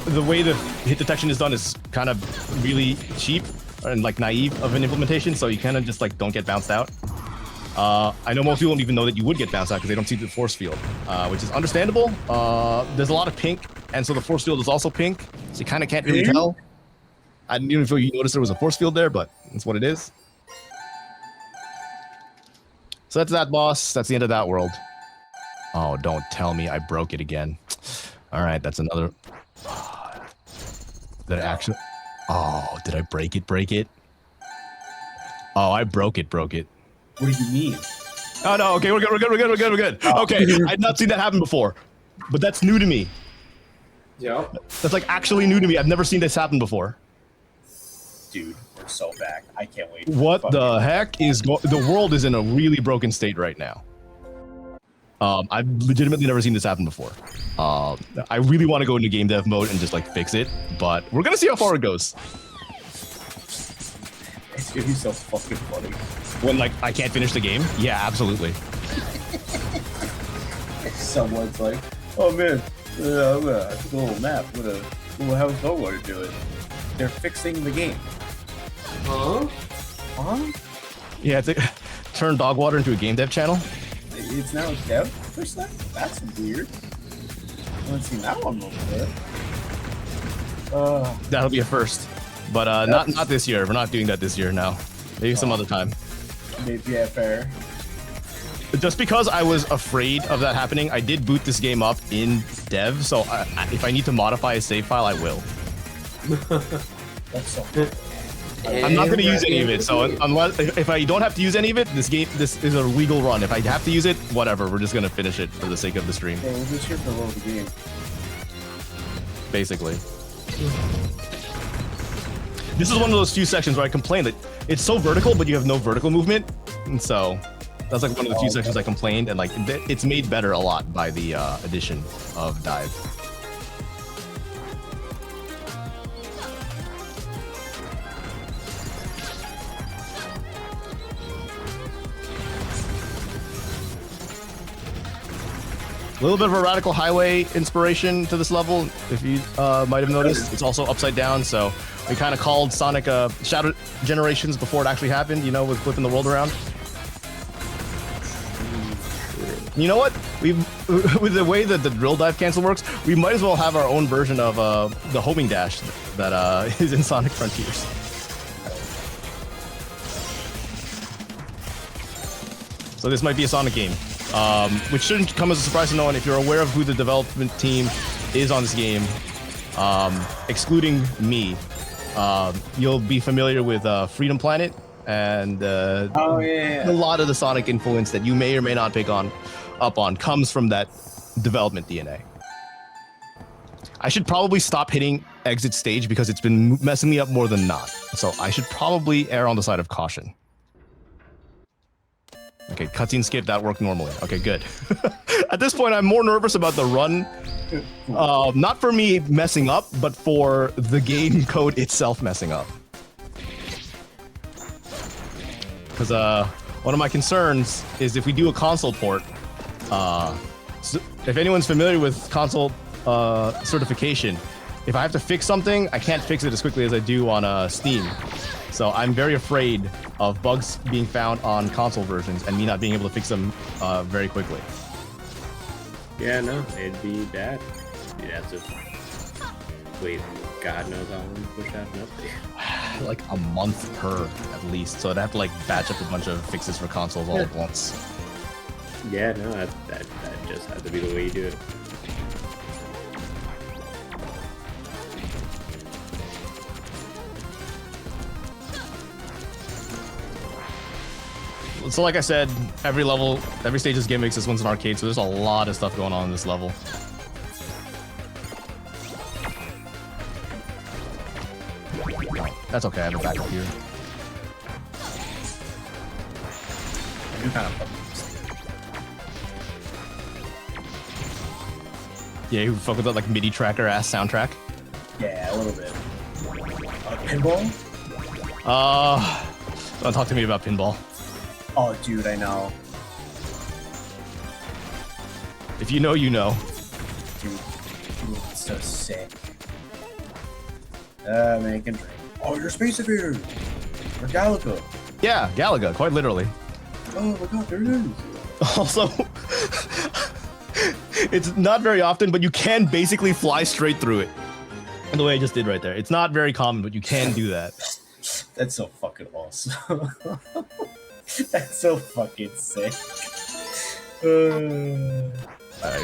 the way the hit detection is done is kind of really cheap and like naive of an implementation, so you kind of just like don't get bounced out. I know most people don't even know that you would get bounced out because they don't see the force field, which is understandable. There's a lot of pink, and so the force field is also pink, so you kind of can't really tell. I didn't even feel you noticed there was a force field there, but that's what it is. So that's that boss. That's the end of that world. Oh, don't tell me I broke it again. All right, that's another... Did I actually... Oh, did I break it? Oh, I broke it. What do you mean? Oh, no, okay, we're good. Okay, I've not seen that happen before, but that's new to me. Yep. That's like actually new to me. I've never seen this happen before. Dude, we're so back. I can't wait. What the heck is the world is in a really broken state right now. I've legitimately never seen this happen before. I really want to go into game dev mode and just like fix it, but we're gonna see how far it goes. It's gonna be so fucking funny. When like I can't finish the game? Yeah, absolutely. Someone's like, oh man, I took a little nap. How's no one to do it? They're fixing the game. Huh? Yeah, it's like, turn Dogwater into a game dev channel. It's now a dev percent? That's weird. I haven't seen that one before. That'll be a first, but not this year. We're not doing that this year. No, maybe some other time. Maybe, yeah, fair. Just because I was afraid of that happening, I did boot this game up in dev. So if I need to modify a save file, I will. That's so cool. I'm not going to use any of it. So unless if I don't have to use any of it, this is a legal run. If I have to use it, whatever. We're just going to finish it for the sake of the stream. Yeah, we're just here for the love of the game. Basically. This is one of those few sections where I complain that it's so vertical, but you have no vertical movement. And so that's like one of the few sections I complained, and like it's made better a lot by the addition of dive. A little bit of a Radical Highway inspiration to this level, if you might have noticed. It's also upside down, so we kind of called Sonic Shadow Generations before it actually happened, you know, with flipping the world around. You know what? With the way that the drill dive cancel works, we might as well have our own version of the homing dash that is in Sonic Frontiers. So this might be a Sonic game. Which shouldn't come as a surprise to no one if you're aware of who the development team is on this game. excluding me, you'll be familiar with Freedom Planet and Oh yeah. a lot of the Sonic influence that you may or may not pick up on comes from that development DNA. I should probably stop hitting exit stage because it's been messing me up more than not. So I should probably err on the side of caution. Okay, cutscene skip, that worked normally. Okay, good. At this point, I'm more nervous about the run. Not for me messing up, but for the game code itself messing up. Because one of my concerns is if we do a console port, so if anyone's familiar with console certification, if I have to fix something, I can't fix it as quickly as I do on Steam. So I'm very afraid of bugs being found on console versions and me not being able to fix them very quickly. Yeah, no, it'd be bad. You'd have to wait, God knows how long to push out an update. Like a month per, at least. So I'd have to like batch up a bunch of fixes for consoles all at once. Yeah, no, that just has to be the way you do it. So like I said, every stage is gimmicks. This one's an arcade, so there's a lot of stuff going on in this level. That's okay, I have a backup here. You kind of Yeah, you fuck with that like MIDI tracker ass soundtrack? yeah, a little bit. Pinball? Don't talk to me about pinball. Oh, dude, I know. If you know, you know. Dude, it's so sick. Man, can drink. Oh, your space invaders! Or Galaga. Yeah, Galaga, quite literally. Oh my god, there it is. Also, it's not very often, but you can basically fly straight through it. And the way I just did right there. It's not very common, but you can do that. That's so fucking awesome. That's so fucking sick.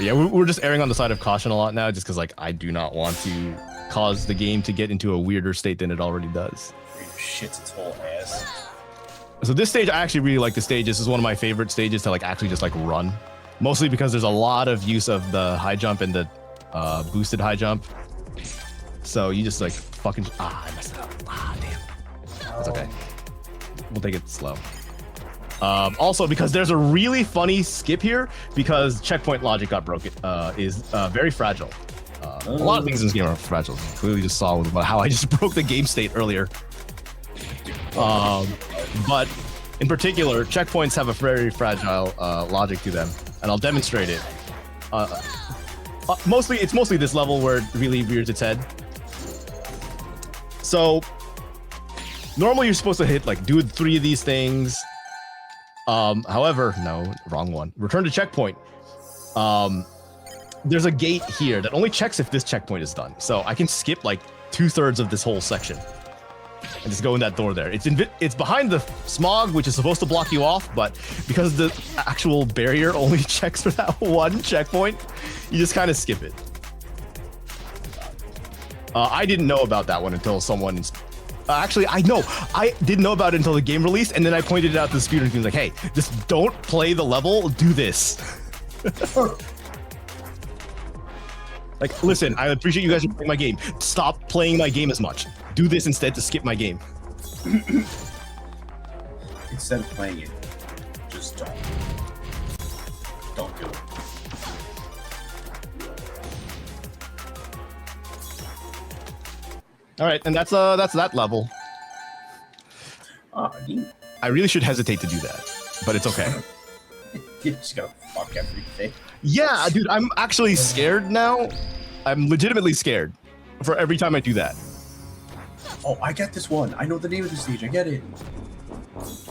Yeah, we're just erring on the side of caution a lot now, just because like I do not want to cause the game to get into a weirder state than it already does. It shits its whole ass. So this stage, I actually really like the stage. This is one of my favorite stages to like actually just like run. Mostly because there's a lot of use of the high jump and the boosted high jump. So you just like fucking I messed it up. Damn. That's okay. We'll take it slow. Also, because there's a really funny skip here, because checkpoint logic got broken, is very fragile. A lot of things in this game are fragile. You clearly just saw with how I just broke the game state earlier. But in particular, checkpoints have a very fragile logic to them, and I'll demonstrate it. It's mostly this level where it really rears its head. So normally you're supposed to hit like do 3 of these things. However, no, wrong one. Return to checkpoint. There's a gate here that only checks if this checkpoint is done. So I can skip like 2/3 of this whole section and just go in that door there. It's behind the smog, which is supposed to block you off, but because the actual barrier only checks for that one checkpoint, you just kind of skip it. I didn't know about that one until someone. Actually, I didn't know about it until the game released, and then I pointed it out to the speedrun team, like, hey, just don't play the level, do this. Like, listen, I appreciate you guys are playing my game. Stop playing my game as much. Do this instead to skip my game. Instead of playing it, just don't. Don't do it. All right, and that's that level. You I really should hesitate to do that, but it's okay. just gotta fuck everything. Yeah, dude, I'm actually scared now. I'm legitimately scared for every time I do that. Oh, I get this one. I know the name of the stage. I get it.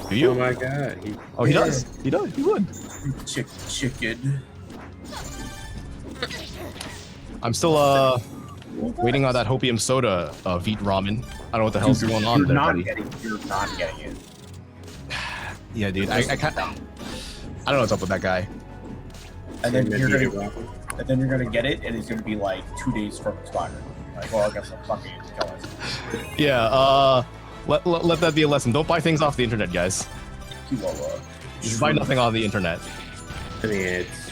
Do you? Oh my god. He does. He does. He would. Chicken. I'm still waiting on that Hopium Soda Veet Ramen. I don't know what the hell's going on there, buddy. You're not getting it. Yeah, dude. I can't. I don't know what's up with that guy. And then you're gonna get it, and it's gonna be like 2 days from expiring. Well, I guess I'm fucking kill myself. Yeah, let that be a lesson. Don't buy things off the internet, guys. Just buy nothing on the internet. I mean, it's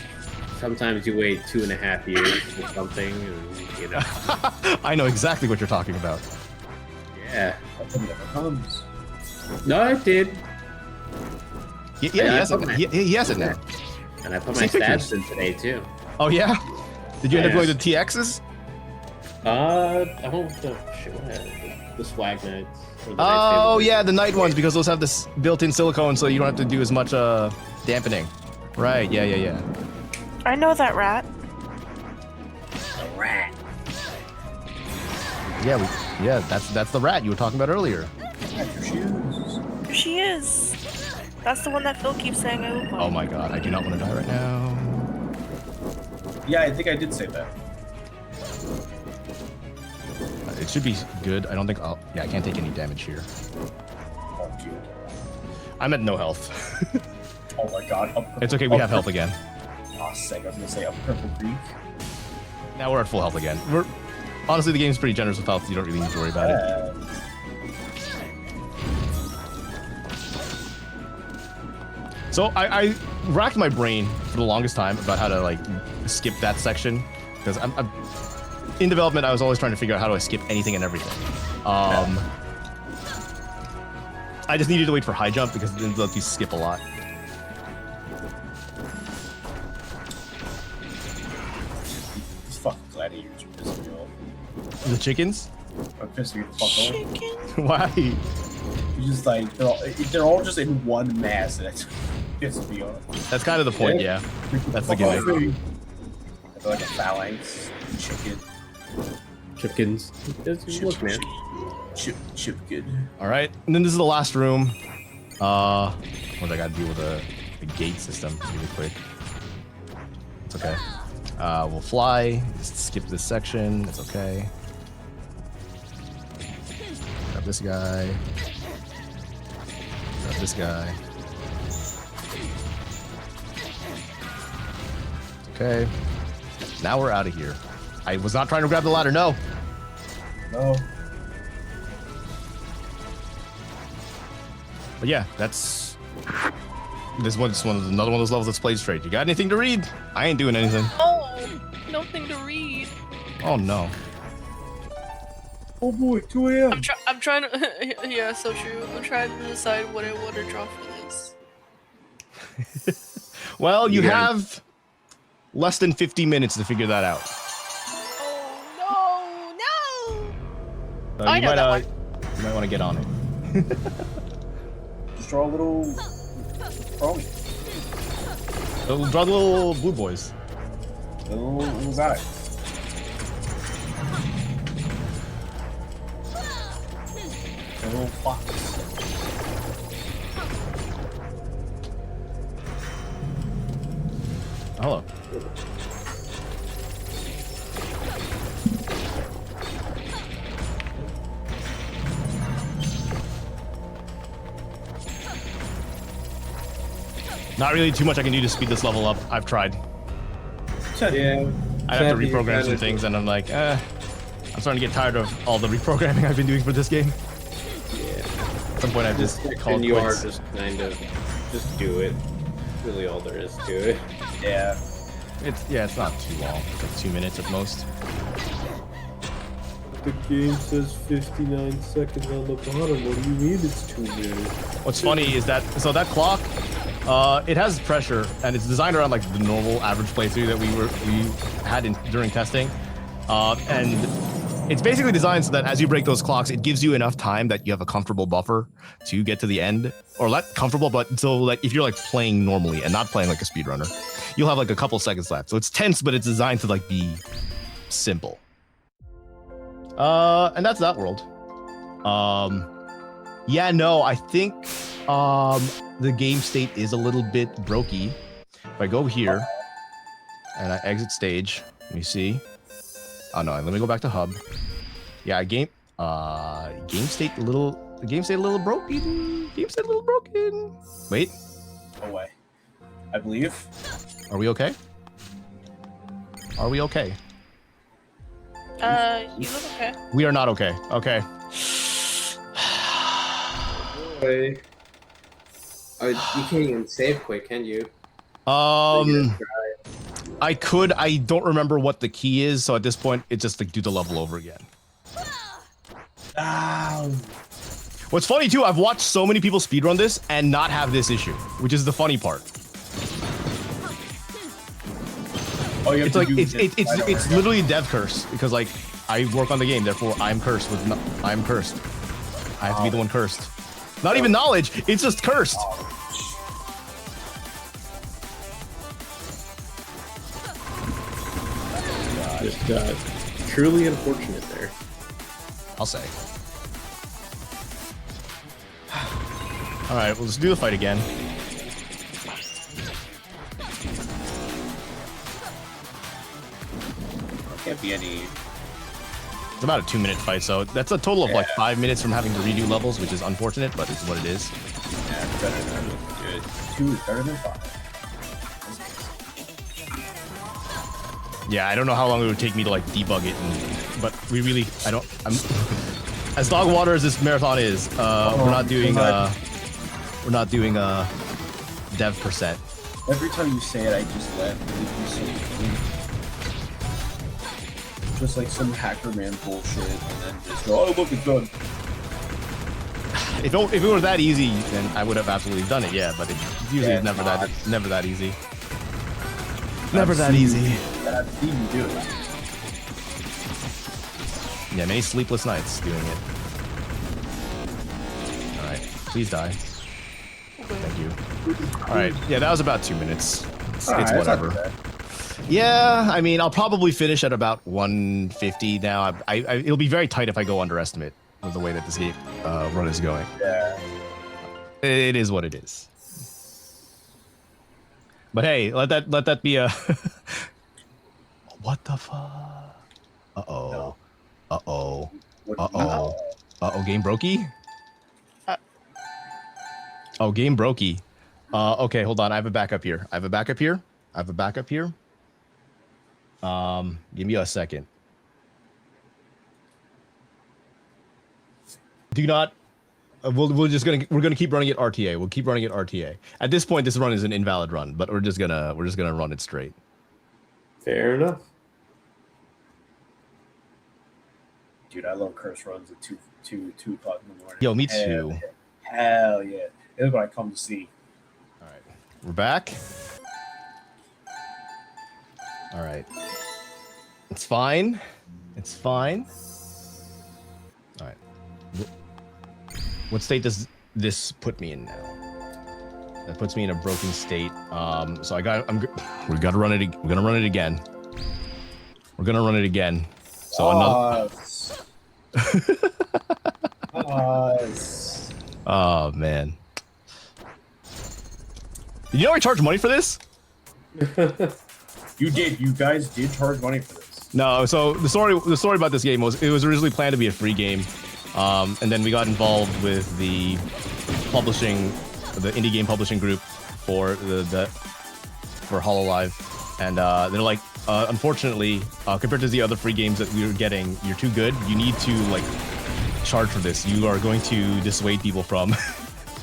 sometimes you wait 2.5 years for something, and, you know. I know exactly what you're talking about. Yeah. Nothing never comes. No, I did. Yeah, he has it. He has it now. And I put my See pictures. stats in today too. Oh yeah. Did you end up Yes. going to TXs? I went with the shit. What had it? The swag nights. Or the Oh nights yeah, the night ones because those have this built-in silicone, so you don't have to do as much dampening. Right? Yeah. I know that rat. A rat. Yeah, that's the rat you were talking about earlier. Got your shoes. There she is. That's the one that Phil keeps saying I look like. Oh my god, I do not want to die right now. Yeah, I think I did say that. It should be good. I don't think I'll... Yeah, I can't take any damage here. Oh, dude. I'm at no health. Oh my god. It's okay, we have health again. Oh, sick. I was gonna say up Purple Creek. Now we're at full health again. Honestly, the game's pretty generous with health. You don't really need to worry about it. So I racked my brain for the longest time about how to like skip that section because I'm in development. I was always trying to figure out how do I skip anything and everything. I just needed to wait for high jump because it didn't let you skip a lot. These fucking gladiators are pissing me off. The chickens? I'm pissing me the fuck off. Chicken. Why? It's just like they're all just in one mass, and it's pissing me off. That's kind of the point. Yeah, that's the gimmick. They're like a phalanx chicken. Chickens. Look, man. Chip good. All right, and then this is the last room. What I got to deal with the gate system really quick. It's okay. We'll fly. Just skip this section. It's okay. Grab this guy. Grab this guy. Okay. Now we're out of here. I was not trying to grab the ladder. No. No. But yeah, that's this one's another one of those levels that's played straight. You got anything to read? I ain't doing anything. Oh, nothing to read. Oh no. Oh boy, 2 a.m. I'm trying to. Yeah, so true. I'm trying to decide what I want to draw for this. Well, you Yeah. have less than 50 minutes to figure that out. Oh no, So I you know might, that one. You might want to get on it. Just draw a little pony. So draw the little blue boys. Little guy. A little fox. Hello. Not really too much I can do to speed this level up. I've tried. Yeah. I have to reprogram some things, and I'm like, I'm starting to get tired of all the reprogramming I've been doing for this game. Yeah. At some point, I've just called And you are quits. just kind of just do it. Really, all there is to it. Yeah. It's not too long. It's like 2 minutes at most. The game says 59 seconds on the bottom. What do you mean it's 2 minutes? What's funny is that that clock, it has pressure, and it's designed around like the normal average playthrough that we had during testing, and it's basically designed so that as you break those clocks, it gives you enough time that you have a comfortable buffer to get to the end, or not comfortable, but so like if you're like playing normally and not playing like a speedrunner, you'll have like a couple seconds left. So it's tense, but it's designed to like be simple. And that's that world. Yeah, no, I think the game state is a little bit brokey. If I go here and I exit stage, let me see. Oh no, let me go back to hub. Yeah, game state a little broken. Game state a little broken. Wait, Away. I believe. are we okay? Are we okay? You look okay. We are not okay. Okay. Boy. Oh, you can't even save quick, can you? I could. I don't remember what the key is, so at this point, it's just like do the level over again. Ow. What's funny too, I've watched so many people speedrun this and not have this issue, which is the funny part. Oh, you have It's to like do it's literally a dev curse because like I work on the game, therefore I'm cursed with I'm cursed. I have to be the one cursed. Not even knowledge, it's just cursed. Just truly unfortunate there. I'll say. All right, well, let's do the fight again. Can't be any. It's about a 2-minute fight, so that's a total of like 5 minutes from having to redo levels, which is unfortunate, but it's what it is. Yeah, it's better than good. 2 is better than 5. Yeah, I don't know how long it would take me to like debug it, but we really, I'm as dog water as this marathon is, we're not doing dev percent. Every time you say it, I just laugh. It makes me so funny. Just like some hacker man bullshit, and then just go, oh look, it's done. If it were that easy, then I would have absolutely done it. Yeah, but it's usually never that easy. Never that easy. I've seen you do it. Yeah, many sleepless nights doing it. All right, please die. Thank you. All right, yeah, that was about 2 minutes. It's whatever. Yeah, I mean, I'll probably finish at about 150 now. It'll be very tight if I go underestimate with the way that this game run is going. Yeah. It is what it is. But hey, let that be a. What the fuck? Uh-oh. No. Uh-oh. What- Uh-oh. Uh-oh, game brokey? Oh, game brokey. Okay, hold on. I have a backup here. Give me a second. Do not. We're gonna keep running it RTA. We'll keep running it RTA. At this point, this run is an invalid run, but we're just gonna run it straight. Fair enough. Dude, I love curse runs at 2 o'clock in the morning. Yo, me too. Hell yeah. That's what I come to see. All right, we're back. All right, it's fine. It's fine. All right. What state does this put me in now? That puts me in a broken state. So we gotta run it. We're gonna run it again. So another. Oh man. You know I charge money for this? You guys did charge money for this. No. So the story about this game was it was originally planned to be a free game, and then we got involved with the indie game publishing group for for HoloLive, and they're like, unfortunately, compared to the other free games that we were getting, you're too good. You need to like charge for this. You are going to dissuade people from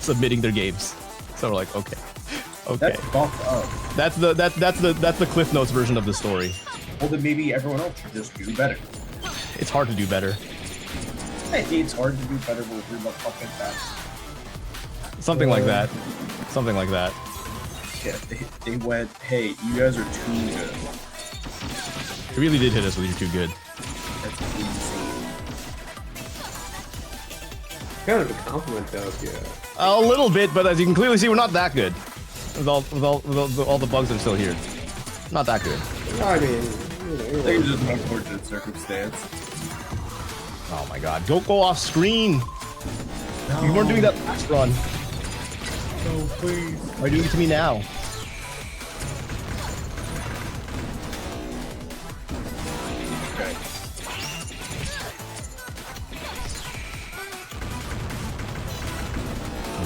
submitting their games. So we're like, okay. That's fucked up. That's the Cliff Notes version of the story. Well, then maybe everyone else should just do better. It's hard to do better. I think it's hard to do better with remote fucking fast. Something like that. Yeah, they went, hey, you guys are too good. It really did hit us with "you're too good." That's insane. Kind of a compliment, though. Yeah. A little bit, but as you can clearly see, we're not that good. With all the bugs that are still here, not that good. I mean, I think it's just an unfortunate circumstance. Oh my god, don't go off screen. No. You weren't doing that last run. No, please. Why are you doing it to me now?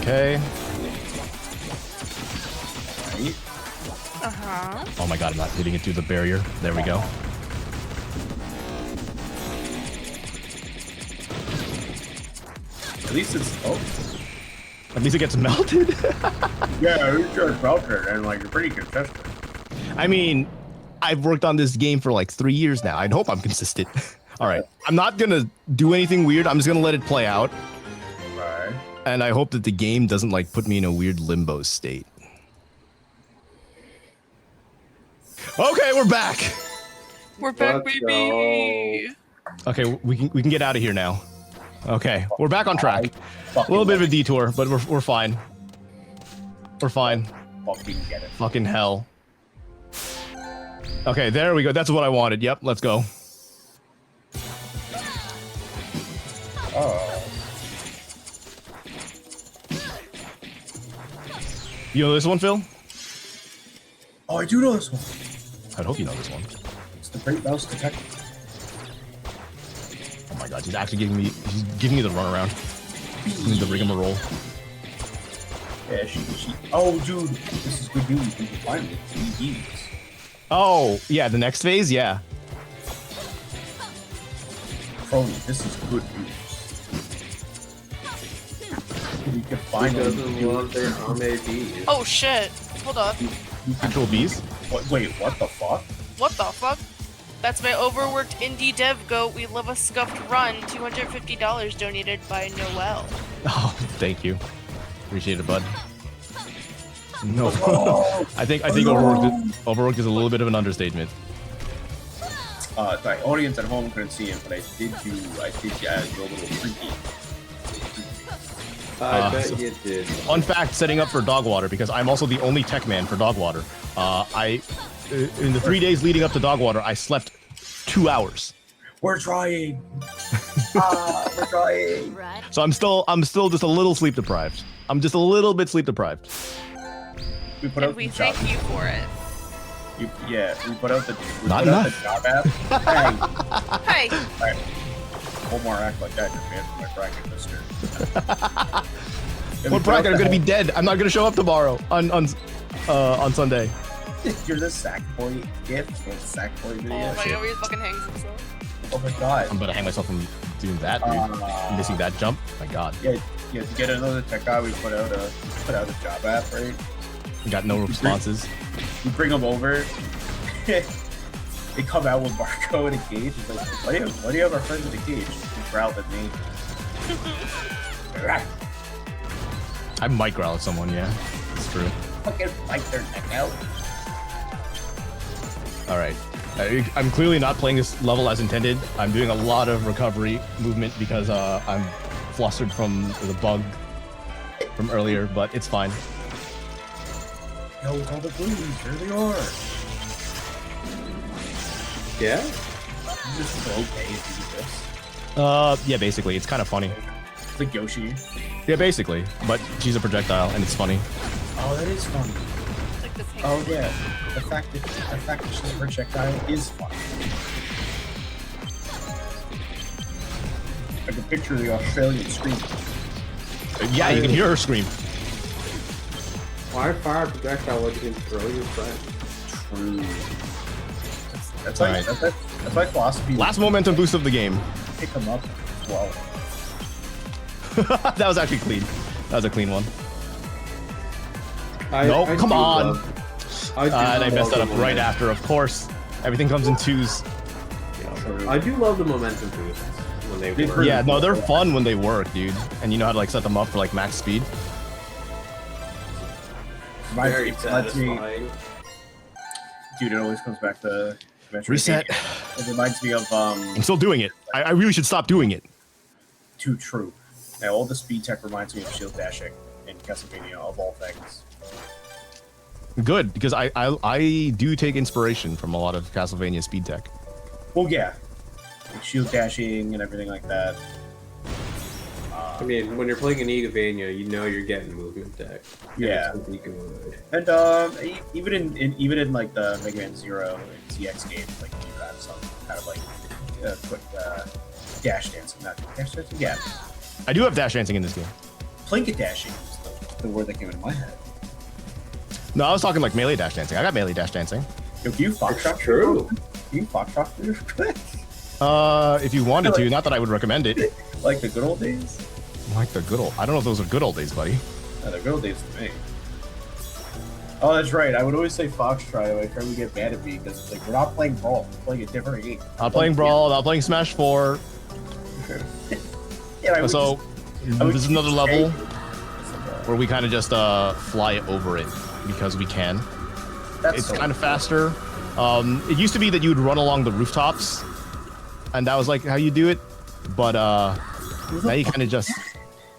Okay. Uh-huh. Oh my god, I'm not hitting it through the barrier. There we go. At least it's At least it gets melted. yeah, it's just melted and like you're pretty consistent. I mean, I've worked on this game for like 3 years now. I'd hope I'm consistent. All right, I'm not gonna do anything weird. I'm just gonna let it play out. Right. And I hope that the game doesn't like put me in a weird limbo state. Okay, we're back. We're back, Let's baby. Okay, we can get out of here now. Okay, we're back on track. A Fucking little bit of a detour, but we're fine. We're fine. fucking get it. Fucking hell. Okay, there we go. That's what I wanted. Yep, let's go. Oh. You know this one, Phil? Oh, I do know this one. I'd hope you know this one. It's the Great Mouse Detective. Oh my god, he's actually giving me the runaround. Giving me the rigmarole. Yeah, she. Oh, dude, this is good news. We can finally DVDs. Oh, yeah, the next phase, yeah. Chrono, this is good news. We can Who finally doesn't do want their Ame Oh shit. Hold up. Actual bees? Wait, what the fuck? What the fuck? That's my overworked indie dev goat. We love a scuffed run. $250 donated by Noel. Oh, thank you. Appreciate it, bud. No. Oh, I think overworked is a little bit of an understatement. the audience at home couldn't see him, but I did do a little freaky. I bet so- you did. Fun fact, setting up for Dogwater, because I'm also the only tech man for Dogwater. In the 3 days leading up to Dogwater, I slept 2 hours. We're trying. We're trying. Right. So I'm still just a little sleep deprived. I'm just a little bit sleep deprived. We put And out we the job. thank you for it. We put out the. We Not put out enough. the job app. Hey, Hey, alright. One more act like that, you're banned from my bracket, mister. Yeah, we What put out bracket? I'm the gonna be dead. I'm not gonna show up tomorrow on Sunday. You're the sack boy gift. Or the sack boy video. oh my god, he fucking hangs himself. Oh my god. I'm gonna hang myself from doing that, dude. Missing that jump. My god. Yeah, to get another tech guy, we put out a job app, right? Got no responses. We bring them over. They come out with Marco in a cage. It's like, why do you have our friends in a cage? He growled at me. I might growl at someone. Yeah, it's true. Fucking bite their neck out. All right. I'm clearly not playing this level as intended. I'm doing a lot of recovery movement because I'm flustered from the bug from earlier, but it's fine. Yo, it's all the blues. Here they are. Yeah? You just go okay if you do this. Yeah, basically, it's kind of funny. It's like Yoshi. Yeah, basically, but she's a projectile and it's funny. Oh, that is funny. It's like this hangs. Oh yeah, the fact that she's a projectile is funny. I can picture the Australian scream. Yeah, you can hear her scream. Why fire a projectile when you can throw your friend? True. That's like Alright. that's my philosophy. Last momentum boost of the game. Pick them up. Well, That was actually clean. That was a clean one. No, I come do on. I do And I love messed that the up right momentum. after, of course. Everything comes in twos. true. I do love the momentum boosts when they They've work. heard- Yeah, no, they're fun when they work, dude. And you know how to like set them up for like max speed. Very Reminds me, satisfying. dude. It always comes back to Reset. It reminds me of I'm still doing it. I really should stop doing it. Too True. Now all the speed tech reminds me of shield dashing in Castlevania of all things. Good, because I do take inspiration from a lot of Castlevania speed tech. Well, yeah, like shield dashing and everything like that. I mean, when you're playing an Egavania, you know you're getting movement tech. Yeah. It's gonna be good. And even in like the Mega Man Zero and ZX games, like you have some kind of like quick dash dancing, not dash dancing. Yeah, I do have dash dancing in this game. Plinket dashing is the word that came into my head. No, I was talking like melee dash dancing. I got melee dash dancing. Yo, can you fox It's shot? true. Can you fox shot real quick? If you wanted to, not that I would recommend it. Like the good old days. Like the good old. I don't know if those are good old days, buddy. Yeah, they're good old days to me. Oh, that's right. I would always say Foxtrot. My friend would get mad at me because it's like, we're not playing Brawl. We're playing a different game. Not playing Brawl, not playing Smash 4. Yeah, I would So, this is another level where we kind of just fly over it because we can. It's so kind of faster. It used to be that you would run along the rooftops, and that was like how you do it. But now you kind of just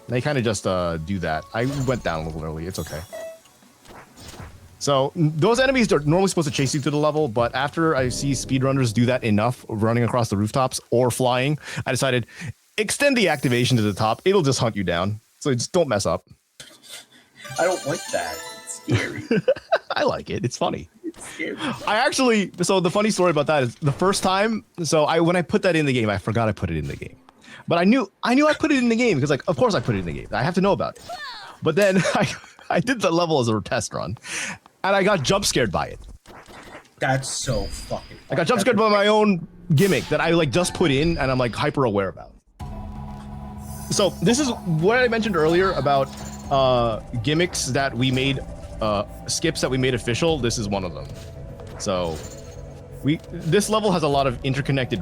do that. I went down a little early. It's okay. So those enemies are normally supposed to chase you to the level, but after I see speedrunners do that enough, running across the rooftops or flying, I decided extend the activation to the top. It'll just hunt you down. So just don't mess up. I don't like that. It's scary. I like it. It's funny. It's scary. So the funny story about that is the first time, when I put that in the game, I forgot I put it in the game. But I knew I put it in the game because, like, of course I put it in the game. I have to know about it. But then I did the level as a test run, and I got jump scared by it. That's so fucking. I got jump scared by my own gimmick that I like just put in, and I'm like hyper aware about. So this is what I mentioned earlier about gimmicks that we made, skips that we made official. This is one of them. So this level has a lot of interconnected,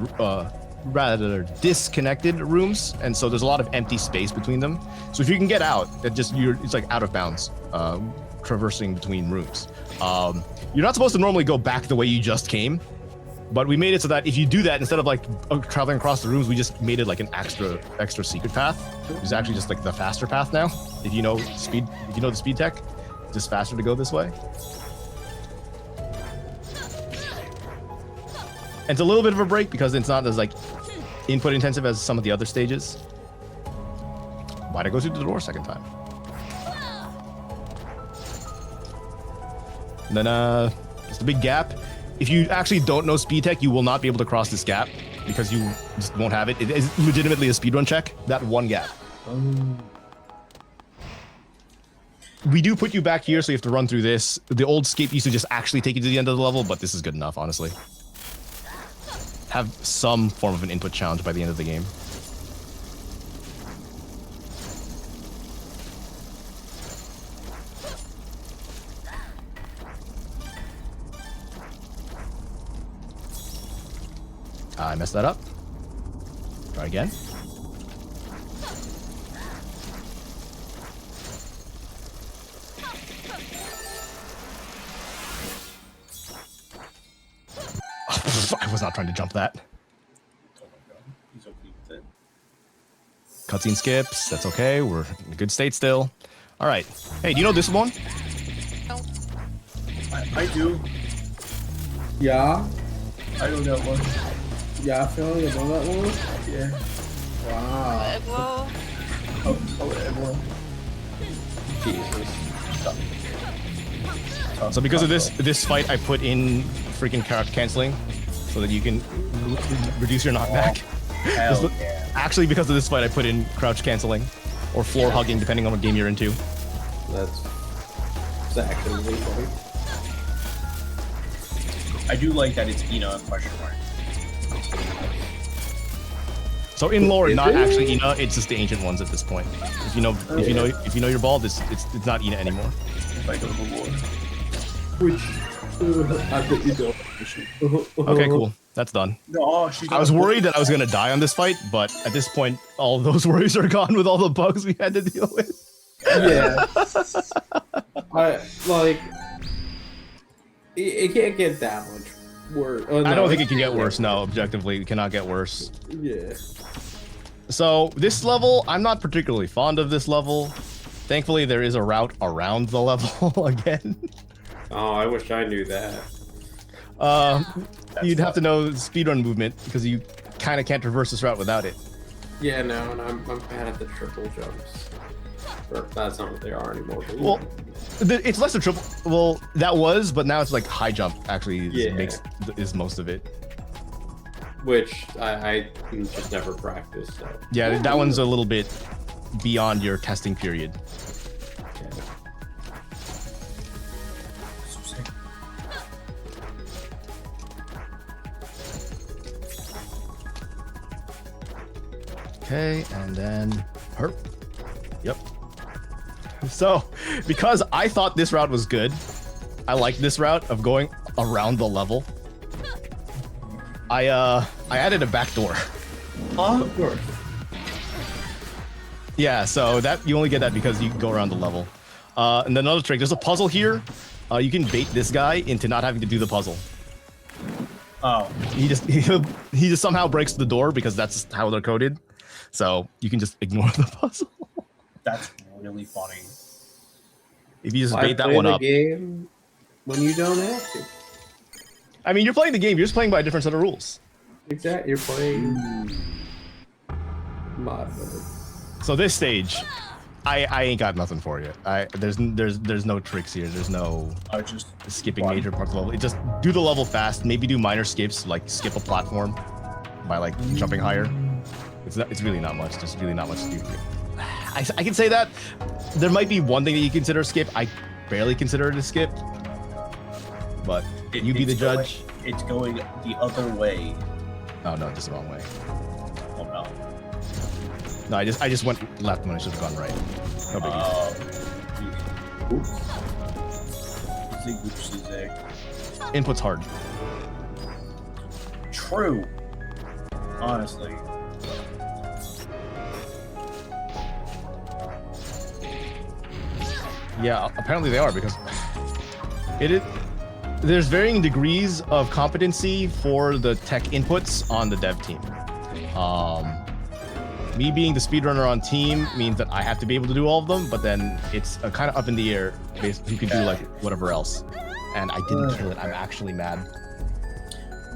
rather disconnected rooms, and so there's a lot of empty space between them. So if you can get out, it's like out of bounds, traversing between rooms. You're not supposed to normally go back the way you just came, but we made it so that if you do that, instead of like traveling across the rooms, we just made it like an extra secret path. It's actually just like the faster path now. If you know the speed tech, it's just faster to go this way. And it's a little bit of a break because it's not as like input intensive as some of the other stages. Why'd I go through the door a second time? And then just a big gap. If you actually don't know speed tech, you will not be able to cross this gap because you just won't have it. It is legitimately a speedrun check, that one gap. We do put you back here, so you have to run through this. The old skip used to just actually take you to the end of the level, but this is good enough, honestly. Have some form of an input challenge by the end of the game. I messed that up. Try again. I was not trying to jump that. Oh my god, he's okay with it. Cutscene skips. That's okay. We're in a good state still. All right. Hey, do you know this one? No. I do. Yeah. I know that one. Yeah, I feel like I know that one. Yeah. Wow. Well, Oh, So because of this fight, I put in freaking character canceling so that you can reduce your knockback. hell yeah. Actually, because of this fight, I put in crouch canceling or floor hugging, depending on what game you're into. That's actually really funny. I do like that it's Ina question mark. So in lore, Is not it? actually Ina, it's just the ancient ones at this point. If you know your ball, it's not Ina anymore. If I go to the lore. Which I bet you don't. Okay, cool. That's done. No, she's I was worried that I was gonna die on this fight, but at this point, all those worries are gone with all the bugs we had to deal with. Yeah. I like. It can't get that much worse. Oh, no, I don't think it can get worse. No, objectively, it cannot get worse. Yeah. So this level, I'm not particularly fond of this level. Thankfully, there is a route around the level again. Oh, I wish I knew that. You'd have to know speedrun movement because you kind of can't traverse this route without it. Yeah, no, and I'm bad at the triple jumps. Or that's not what they are anymore. But Well, it's less a triple. Well, that was, but now it's like high jump. Actually, Yeah. is most of it. which I just never practiced. So. Yeah, that one's a little bit beyond your testing period. Okay, and then herp. So, because I thought this route was good, I like this route of going around the level. I added a back door. Of course. Yeah, so that you only get that because you go around the level. And then another trick, there's a puzzle here. You can bait this guy into not having to do the puzzle. Oh. He just somehow breaks the door because that's how they're coded. So you can just ignore the puzzle. That's really funny. If you just Why bait that play one the up. game when you don't have to? I mean, you're playing the game. You're just playing by a different set of rules. Exactly. You're playing mod mode. So this stage, I ain't got nothing for you. There's no tricks here. There's no Just skipping one. major parts of the level. It just do the level fast. Maybe do minor skips, like skip a platform by like jumping higher. It's really not much. There's really not much to do here. I can say that. There might be one thing that you consider a skip. I barely consider it a skip. But you be the judge. It's going the other way. Oh no, just the wrong way. Oh no. No, I just went left when I should have gone right. No biggie. Oops. Zig, oops, zig. Input's hard. True. Honestly. Yeah, apparently they are because there's varying degrees of competency for the tech inputs on the dev team. Me being the speedrunner on team means that I have to be able to do all of them, but then it's kind of up in the air based who can do like whatever else. And I didn't kill it. I'm actually mad.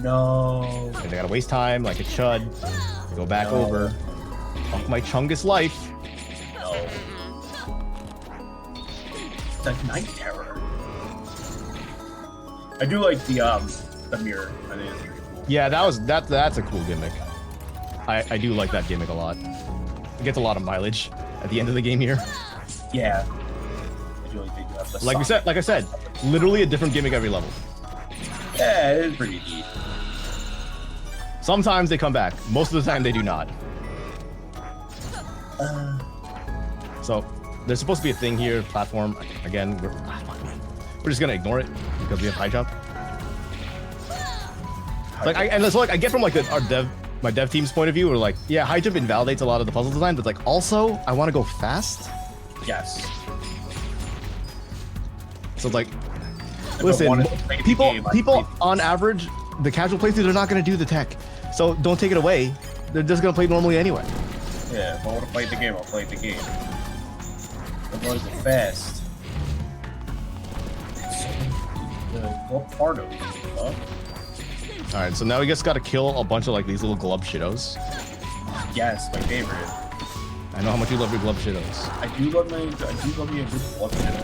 No. And I gotta waste time like a chud. Go back over. Fuck my Chungus life. No. It's like Night Terror. I do like the mirror. I think it's pretty cool. Yeah, that's a cool gimmick. I do like that gimmick a lot. It gets a lot of mileage at the end of the game here. Yeah. I do like they do have the Like I said, literally a different gimmick every level. Yeah, it is pretty neat. Sometimes they come back. Most of the time they do not. So there's supposed to be a thing here, platform. Again, we're just gonna ignore it because we have high jump. Like I get from like my dev team's point of view, we're like, yeah, high jump invalidates a lot of the puzzle design, but like also I want to go fast. Yes. So it's like, If I listen, wanted to play the people game, I'd play- on average, the casual playthrough, they're not gonna do the tech. So don't take it away. They're just gonna play normally anyway. Yeah, if I want to play the game, I'll play the game. I'm going to go fast. What part of it? Huh? All right, so now we just gotta kill a bunch of like these little glove shittos. Yes, my favorite. I know how much you love your glove shittos. I do love me a good blood shadow.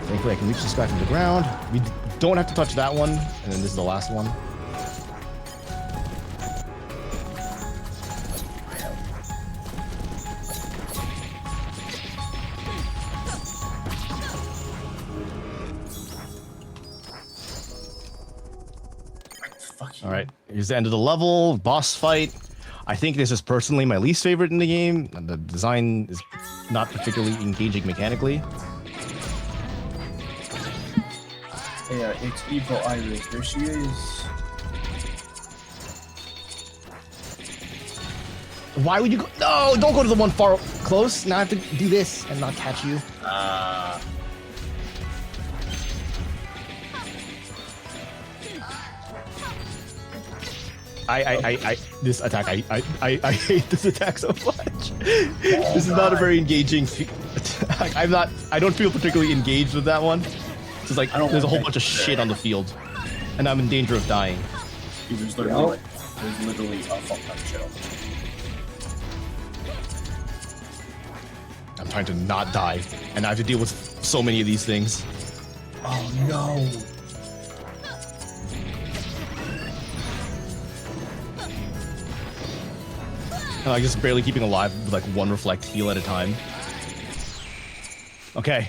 Thankfully, I can reach this guy from the ground. We don't have to touch that one, and then this is the last one. Fuck you. All right, here's the end of the level, boss fight. I think this is personally my least favorite in the game. The design is not particularly engaging mechanically. Yeah, it's Evil Iris. There she is. Why would you go? No, don't go to the one far close. Now I have to do this and not catch you. This attack, I hate this attack so much. This is not a very engaging attack. I don't feel particularly engaged with that one. It's just like, there's a whole bunch of shit on the field, and I'm in danger of dying. Dude, there's literally a fuck ton of shit on the I'm trying to not die, and I have to deal with so many of these things. Oh no. And I'm just barely keeping alive with like one reflect heal at a time. Okay,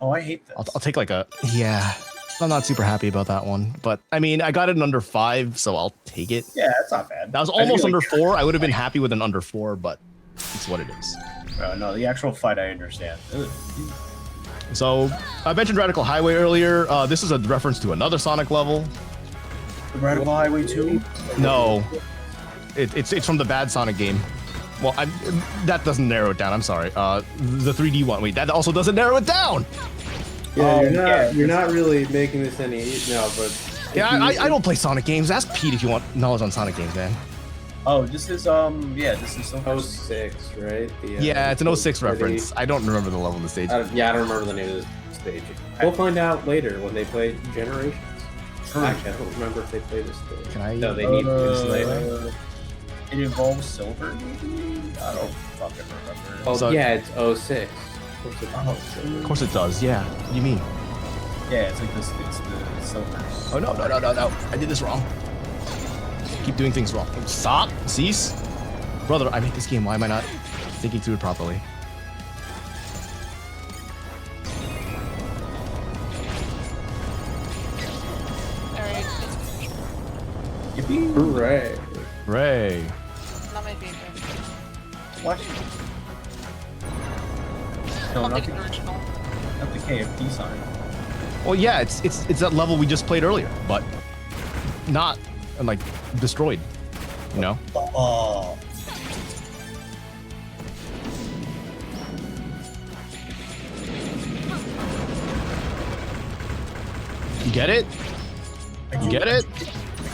Oh, I hate this. I'll take like a, yeah. I'm not super happy about that one, but I mean, I got it in under 5, so I'll take it. Yeah, that's not bad. That was I feel almost like under 4. I would have been happy with an under 4, but it's what it is. No, the actual fight I understand. Ugh. So I mentioned Radical Highway earlier. This is a reference to another Sonic level. The Radical Highway 2? No, it's from the bad Sonic game. Well, that doesn't narrow it down. I'm sorry. The 3D one. Wait, that also doesn't narrow it down. Yeah, you're not really making this any but Yeah, I don't play Sonic games. Ask Pete if you want knowledge on Sonic games, man. Oh, this is this is so 06, right? Yeah, it's an 06 reference. I don't remember the level of the stage. I don't remember the name of the stage. We'll find out later when they play Generations. Actually, I don't remember if they play this stage. Can I? No, they need this later. It involves silver, maybe? I don't fucking remember. Oh, So- yeah, it's 06. Of course it does. Yeah. What do you mean? Yeah, it's like this. It's the silver. Oh no! I did this wrong. Keep doing things wrong. Stop. Cease. Brother, I made this game. Why am I not thinking through it properly? Alright, Yippee! Hooray. Ray. not my favorite. What? No, I'll not take the, the original. not the KFP sign. Well, yeah, it's that level we just played earlier, but not like destroyed. You know. Oh. You get it? You get it?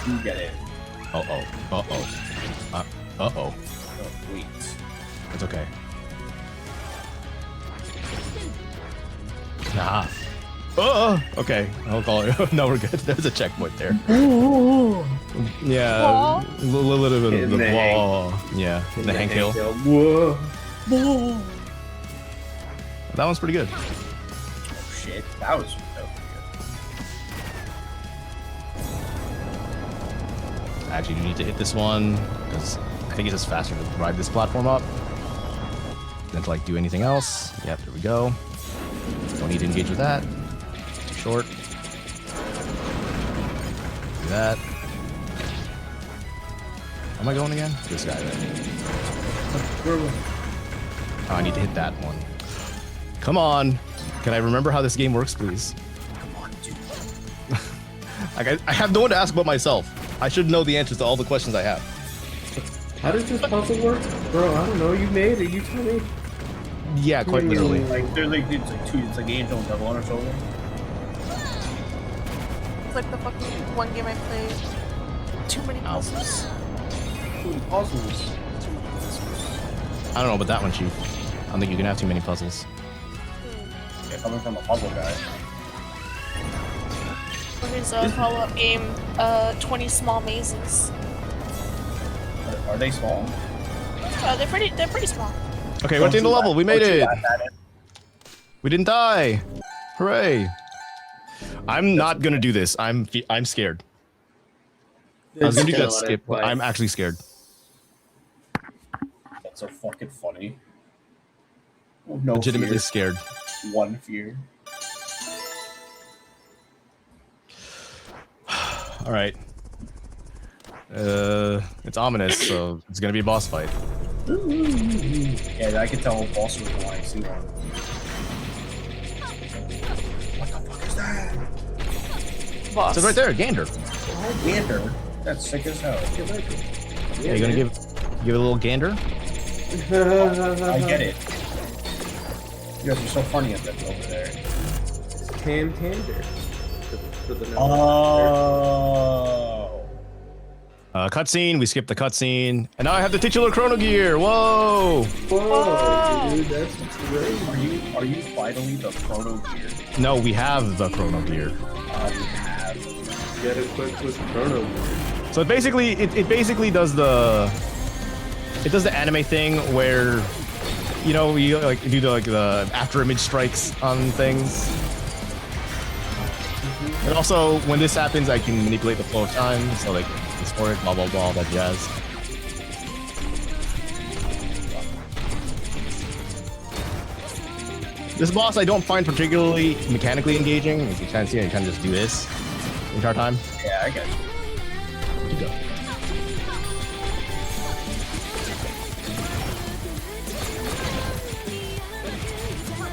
You get it. Uh-oh. Uh-oh. Uh-oh. Oh, wait. It's okay. Nah. Okay. I'll call it. No, we're good. There's a checkpoint there. Yeah. Aw. A little bit of In the the wall. Yeah. In the Hank Hill. Whoa. That one's pretty good. Oh, shit. That was pretty Actually, you need to hit this one because I think it's just faster to ride this platform up than to like do anything else. Yep, there we go. Don't need to engage with that. Too short. Do that. Where am I going again? This guy there. good. Oh, I need to hit that one. Come on. Can I remember how this game works, please? Come on, dude. Like, I have no one to ask but myself. I should know the answers to all the questions I have. How does this puzzle work? Bro, I don't know. You made it. You tell me. Yeah, quite literally. Like, they're like, it's like two, it's like Angel and Devil on or something. It's like the fucking one game I played. Too many puzzles. Two puzzles. I don't know about that one, Chief. I don't think you can have too many puzzles. Yeah, coming from a puzzle guy. There's a follow-up game, 20 Small Mazes. Are they small? They're pretty small. Okay, we're at the end of the level. We made Don't you it. laugh at it. We didn't die. Hooray. I'm not gonna do this. I'm scared. I was gonna do that skip, but I'm actually scared. That's so fucking funny. Oh, no Legitimately fear. scared. One fear. All right. It's ominous, so it's gonna be a boss fight. Yeah, I can tell boss was when I see one. What the fuck is that? Boss. So right there, Gander. Oh, gander. That's sick as hell. Yeah, you gonna give it a little gander? I get it. You guys are so funny at that over there. Tander. For the Oh. Cutscene. We skipped the cutscene, and now I have the titular Chrono gear. Whoa! Whoa, dude, that's great. Are you finally the Chrono gear? No, we have the Chrono gear. We have. Get equipped with Chrono. So it basically does the anime thing where you like do the after image strikes on things. And also when this happens, I can manipulate the flow of time, so like historic, blah blah blah, all that jazz. This boss I don't find particularly mechanically engaging. As you can see, I kind of just do this the entire time. Yeah, I get it. Where'd you go?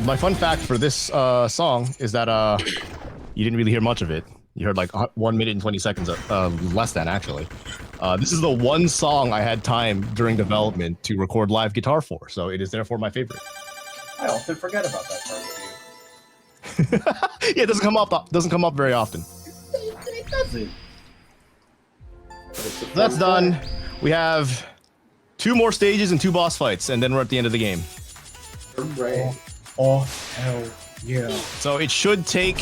my fun fact for this song is that you didn't really hear much of it. You heard like 1 minute and 20 seconds, less than actually. This is the one song I had time during development to record live guitar for, so it is therefore my favorite. I often forget about that part with you. Yeah, it doesn't come up very often. It doesn't. So that's done. We have 2 more stages and 2 boss fights, and then we're at the end of the game. Hooray. Oh, hell yeah. So it should take.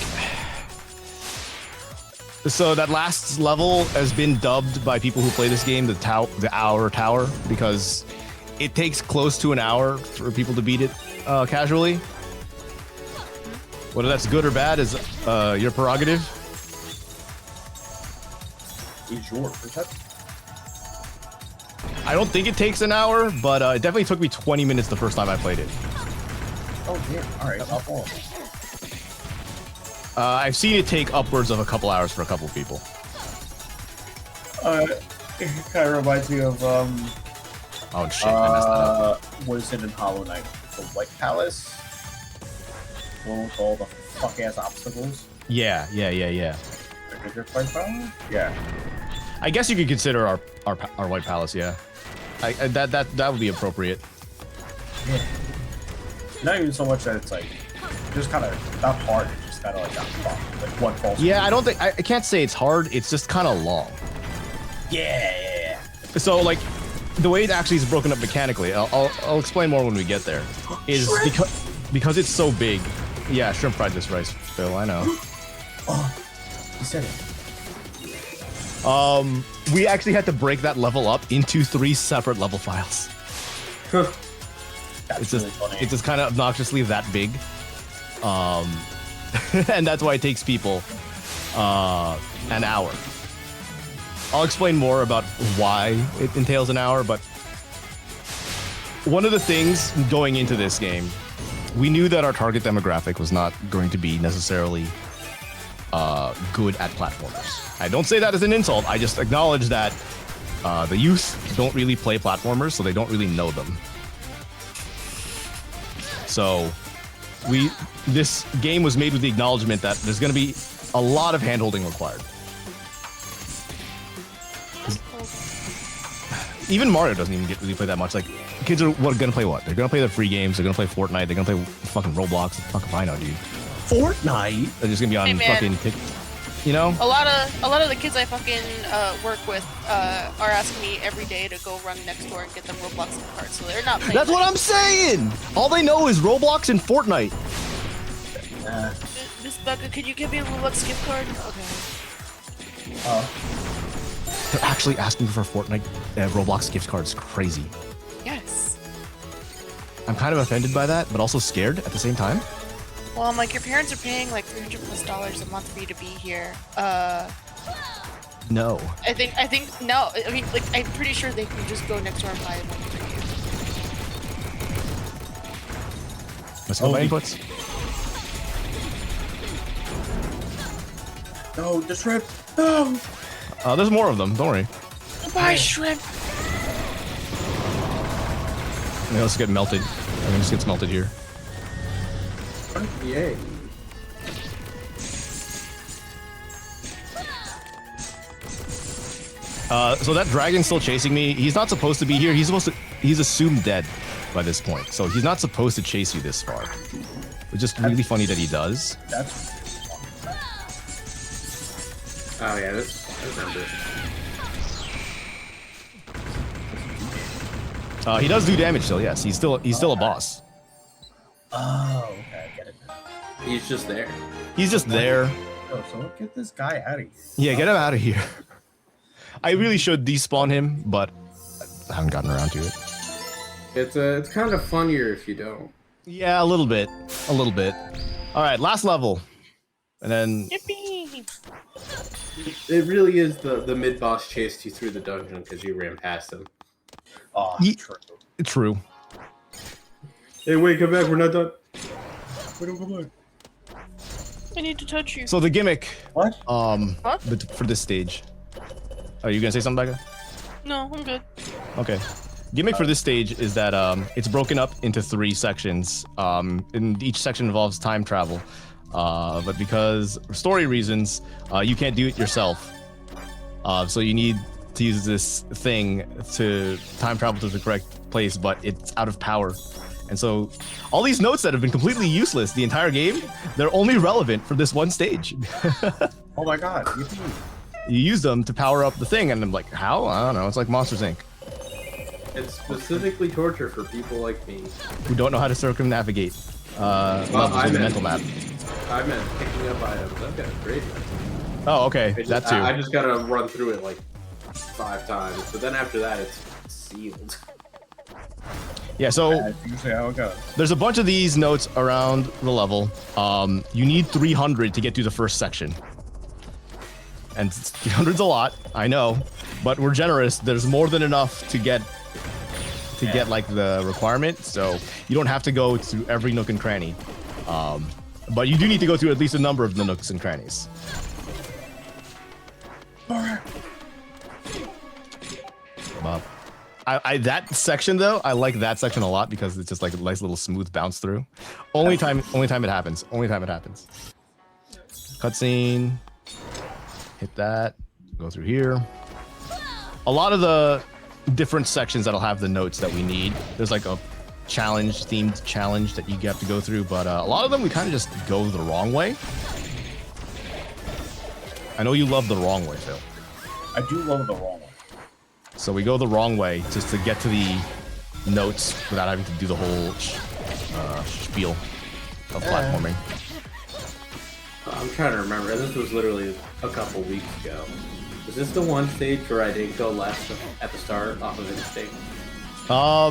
So that last level has been dubbed by people who play this game the Hour Tower, because it takes close to an hour for people to beat it casually. Whether that's good or bad is your prerogative. Is your perception? I don't think it takes an hour, but it definitely took me 20 minutes the first time I played it. Oh, damn. Alright, I'll follow. I've seen it take upwards of a couple hours for a couple people. It kind of reminds me of, Oh shit, I messed that up. what is it in Hollow Knight? The White Palace? The one with all the fuck-ass obstacles? Yeah. Like a White Palace? Yeah. I guess you could consider our White Palace, yeah. That would be appropriate. Yeah. Not even so much that it's like, just kind of, not hard, it's just kind of like, like one false. Yeah, I don't think I can't say it's hard. It's just kind of long. Yeah. So like, the way it actually is broken up mechanically, I'll explain more when we get there. Is because it's so big. Yeah, shrimp fried this rice, Phil. I know. Oh, you said it. We actually had to break that level up into 3 separate level files. That's really funny. It's just kind of obnoxiously that big. And that's why it takes people an hour. I'll explain more about why it entails an hour, but one of the things going into this game, we knew that our target demographic was not going to be necessarily good at platformers. I don't say that as an insult. I just acknowledge that the youth don't really play platformers, so they don't really know them. So this game was made with the acknowledgement that there's going to be a lot of handholding required. Even Mario doesn't even really play that much. Like, kids are gonna play what? They're gonna play the free games. They're gonna play Fortnite. They're gonna play fucking Roblox. Fuck if I know, dude. Fortnite? They're just gonna be on Hey, man. fucking you know? A lot of the kids I fucking work with are asking me every day to go run next door and get them Roblox gift cards, so they're not playing. That's what I'm saying. All they know is Roblox and Fortnite. Miss Becca, could you give me a Roblox gift card? Okay. They're actually asking for Fortnite Roblox gift cards. Crazy. Yes. I'm kind of offended by that, but also scared at the same time. Well, I'm like, your parents are paying like $300+ a month for you to be here. No. I think no. I mean, like, I'm pretty sure they can just go next door and buy one for you. Let's go my inputs. No, the shrimp. No. There's more of them. Don't worry. Buy shrimp. Okay, let's get melted. I think this gets melted here. Yay. So that dragon's still chasing me. He's not supposed to be here. He's assumed dead by this point. So he's not supposed to chase you this far. It's just really funny that he does. That's. Oh yeah, I remember. He does do damage still. Yes, he's still a boss. Oh, okay, I get it now. He's just there. He's just there. Oh, so get this guy out of here. Yeah, get him out of here. I really should despawn him, but I haven't gotten around to it. It's kind of funnier if you don't. Yeah, a little bit. All right, last level, and then Yippee! It really is the mid boss chased you through the dungeon because you ran past him. Oh, true. True. Hey, wait, come back. We're not done. Wait, come on. I need to touch you. So the gimmick, What? for this stage. Are you gonna say something, Becca? No, I'm good. Okay. Gimmick for this stage is that it's broken up into 3 sections. And each section involves time travel. But because for story reasons, you can't do it yourself. So you need to use this thing to time travel to the correct place, but it's out of power. And so all these notes that have been completely useless the entire game, they're only relevant for this one stage. Oh my god, yippee. You use them to power up the thing, and I'm like, how? I don't know. It's like Monsters Inc. It's specifically torture for people like me. Who don't know how to circumnavigate levels with the mental map. I meant picking up items. I've got a great. Oh, okay. That too. I just gotta run through it like 5 times, but then after that, it's sealed. Yeah, so That's usually how it goes. there's a bunch of these notes around the level. You need 300 to get through the first section. And 300's a lot, I know, but we're generous. There's more than enough to get like the requirement, so you don't have to go through every nook and cranny. But you do need to go through at least a number of the nooks and crannies. That section though, I like that section a lot because it's just like a nice little smooth bounce through. Only time it happens. Cutscene. Hit that. Go through here. A lot of the different sections that'll have the notes that we need. There's like a themed challenge that you have to go through, but a lot of them we kind of just go the wrong way. I know you love the wrong way, Phil. I do love the wrong one. So we go the wrong way just to get to the notes without having to do the whole spiel of platforming. I'm trying to remember. This was literally a couple weeks ago. Was this the one stage where I did go left at the start off of instinct? I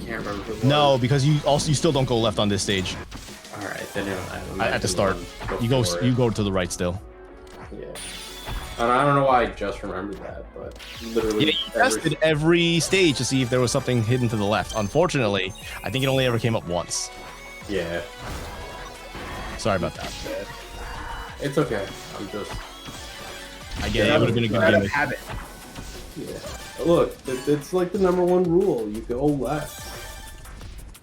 can't remember. If it was. No, because you still don't go left on this stage. All right, then At the start, you go to the right still. Yeah. And I don't know why I just remembered that, but literally. Yeah, you tested every stage to see if there was something hidden to the left. Unfortunately, I think it only ever came up once. Yeah. Sorry about that. It's okay. I'm just. I get it. It would have been a good Out of gimmick. habit. Yeah. Look, it's like the #1 rule. You go left.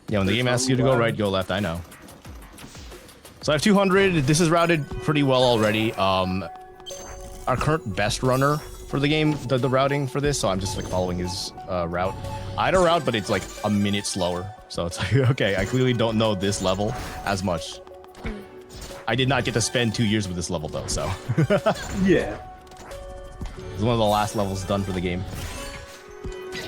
Yeah, when the game asks you to go right, go left. I know. So I have 200. This is routed pretty well already. Our current best runner for the game did the routing for this, so I'm just like following his route. I had a route, but it's like a minute slower. So it's like, okay, I clearly don't know this level as much. I did not get to spend 2 years with this level though, so. Yeah. It's one of the last levels done for the game.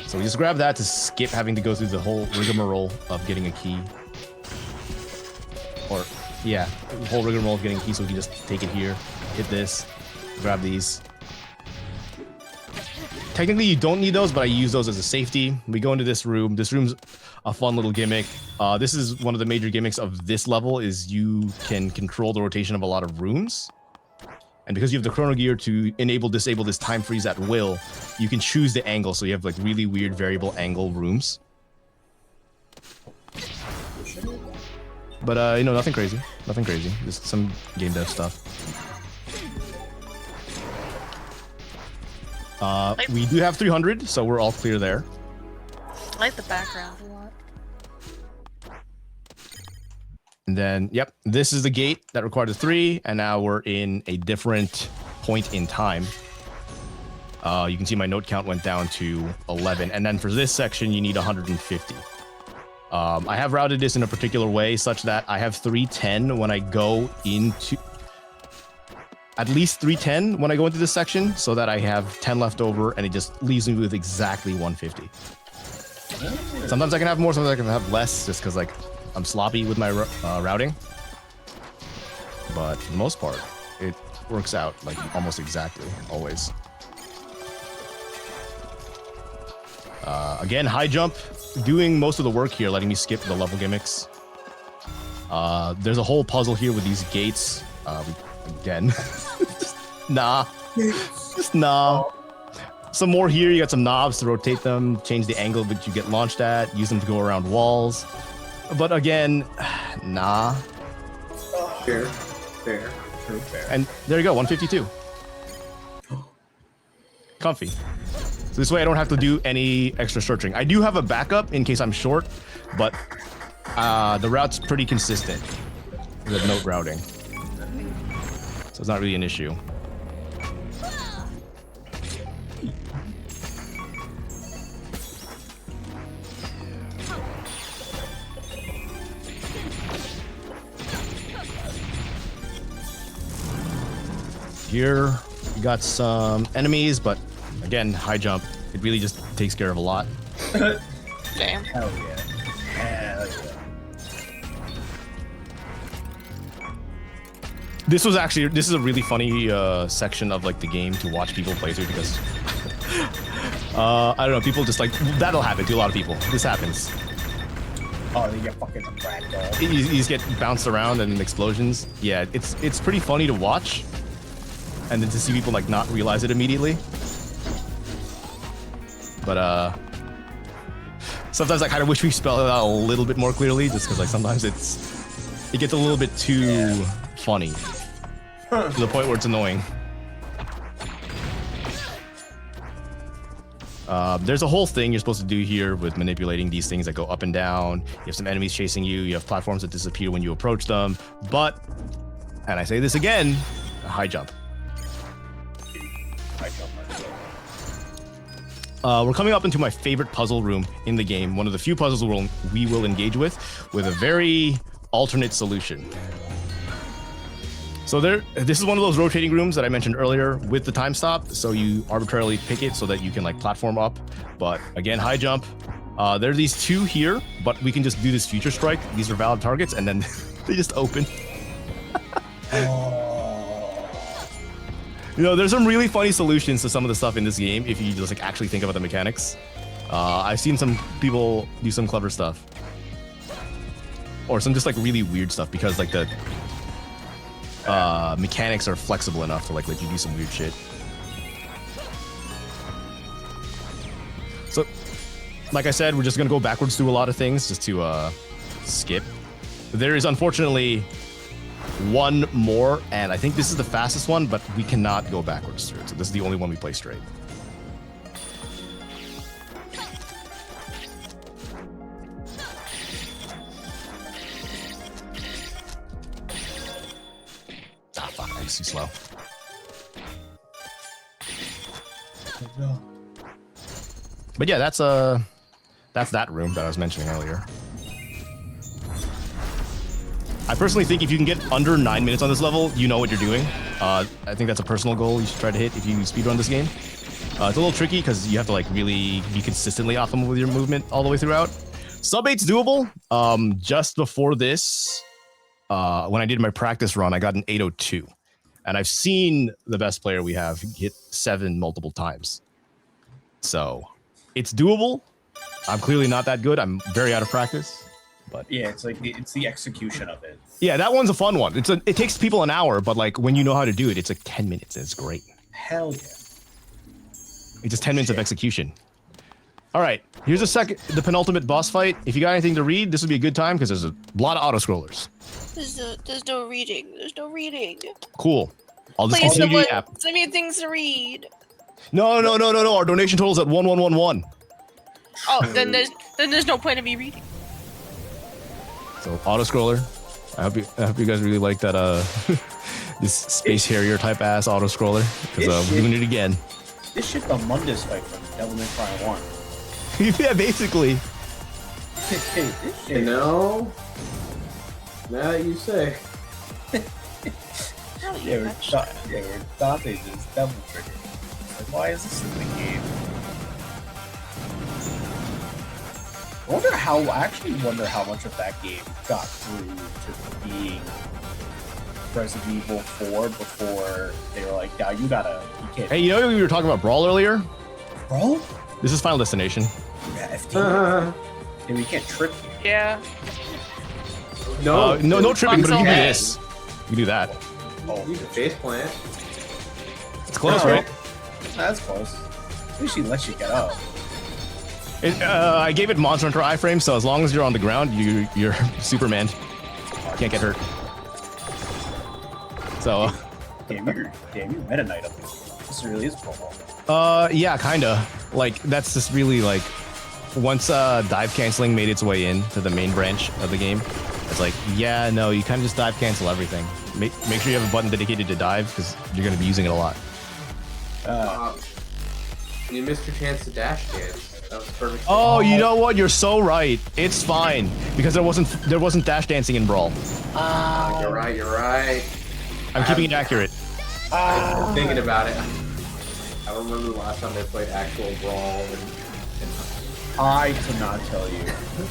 So we just grab that to skip having to go through the whole rigmarole of getting a key. Or, yeah, the whole rigmarole of getting a key, so we can just take it here, hit this, grab these. Technically, you don't need those, but I use those as a safety. We go into this room. This room's a fun little gimmick. This is one of the major gimmicks of this level, is you can control the rotation of a lot of rooms. And because you have the chrono gear to disable this time freeze at will, you can choose the angle, so you have like really weird variable angle rooms. But you know, nothing crazy. Just some game dev stuff. We do have 300, so we're all clear there. I like the background a lot. And then, yep, this is the gate that required a 3, and now we're in a different point in time. You can see my note count went down to 11, and then for this section, you need 150. I have routed this in a particular way such that I have 310 when I go into... At least 310 when I go into this section, so that I have 10 left over, and it just leaves me with exactly 150. Sometimes I can have more, sometimes I can have less, just because like I'm sloppy with my routing. But for the most part, it works out like almost exactly, always. Again, high jump, doing most of the work here, letting me skip the level gimmicks. There's a whole puzzle here with these gates. Again, just nah. Some more here. You got some knobs to rotate them, change the angle that you get launched at, use them to go around walls. But again, nah. Fair. And there you go, 152. Comfy. So this way I don't have to do any extra searching. I do have a backup in case I'm short, but the route's pretty consistent with note routing. So it's not really an issue. Here we got some enemies, but again, high jump. It really just takes care of a lot. Damn. Hell yeah. Hell yeah. This is a really funny section of like the game to watch people play through because I don't know, people just like, that'll happen to a lot of people. This happens. Oh, they get fucking ragdoll. You just get bounced around and explosions. Yeah, it's pretty funny to watch. And then to see people like not realize it immediately. But sometimes I kind of wish we spelled it out a little bit more clearly, just because like sometimes it gets a little bit too funny to the point where it's annoying. There's a whole thing you're supposed to do here with manipulating these things that go up and down. You have some enemies chasing you. You have platforms that disappear when you approach them. But, and I say this again, a high jump. We're coming up into my favorite puzzle room in the game. One of the few puzzles we will engage with a very alternate solution. So this is one of those rotating rooms that I mentioned earlier with the time stop. So you arbitrarily pick it so that you can like platform up. But again, high jump. There are these two here, but we can just do this future strike. These are valid targets, and then they just open. You know, there's some really funny solutions to some of the stuff in this game if you just like actually think about the mechanics. I've seen some people do some clever stuff. Or some just like really weird stuff because like the mechanics are flexible enough to like let you do some weird shit. So, like I said, we're just gonna go backwards through a lot of things just to skip. There is unfortunately one more, and I think this is the fastest one, but we cannot go backwards through it. So this is the only one we play straight. Ah, fuck, I'm too slow. But yeah, that's that room that I was mentioning earlier. I personally think if you can get under 9 minutes on this level, you know what you're doing. I think that's a personal goal you should try to hit if you speedrun this game. It's a little tricky because you have to like really be consistently optimal with your movement all the way throughout. Sub 8's doable. Just before this, when I did my practice run, I got an 802. And I've seen the best player we have hit 7 multiple times. So it's doable. I'm clearly not that good. I'm very out of practice. But yeah, it's like it's the execution of it. Yeah, that one's a fun one. It takes people an hour, but like when you know how to do it, it's like 10 minutes and it's great. Hell yeah. It's just 10 minutes of execution. All right, here's the penultimate boss fight. If you got anything to read, this would be a good time because there's a lot of auto-scrollers. There's no reading. There's no reading. Cool. I'll just Please, continue the app. send me things to read. No. Our donation total's at 1111. Oh, then there's no point of me reading. So auto-scroller. I hope you guys really like that this Space Harrier type ass auto-scroller because we're doing it again. This shit the Mundus fight from Devil May Cry 1. Yeah, basically. This shit. You know, now that you say. Yeah, we're Dante's just double trigger. Like, why is this in the game? I actually wonder how much of that game got through to being Resident Evil 4 before they were like, yeah, you can't. Hey, you know we were talking about Brawl earlier? Bro? This is Final Destination. Yeah, FD. And we can't trip you. Yeah. No, no tripping, but you can do Okay. this. You can do that. Oh, You can face plant. It's close, No. right? That's close. At least she lets you get up. I gave it Monster Hunter iframe, so as long as you're on the ground, you're Superman. Can't get hurt. So. Damn, you're Meta Knight up here. This really is promo. Yeah, kinda. Like that's just really like once dive canceling made its way in to the main branch of the game, it's like, yeah, no, you kind of just dive cancel everything. Make sure you have a button dedicated to dive because you're going to be using it a lot. You missed your chance to dash dance. That was perfect. Oh, you know what? You're so right. It's fine because there wasn't dash dancing in Brawl. You're right. You're right. I'm keeping it accurate. I'm thinking about it. I don't remember the last time I played actual Brawl. I cannot tell you.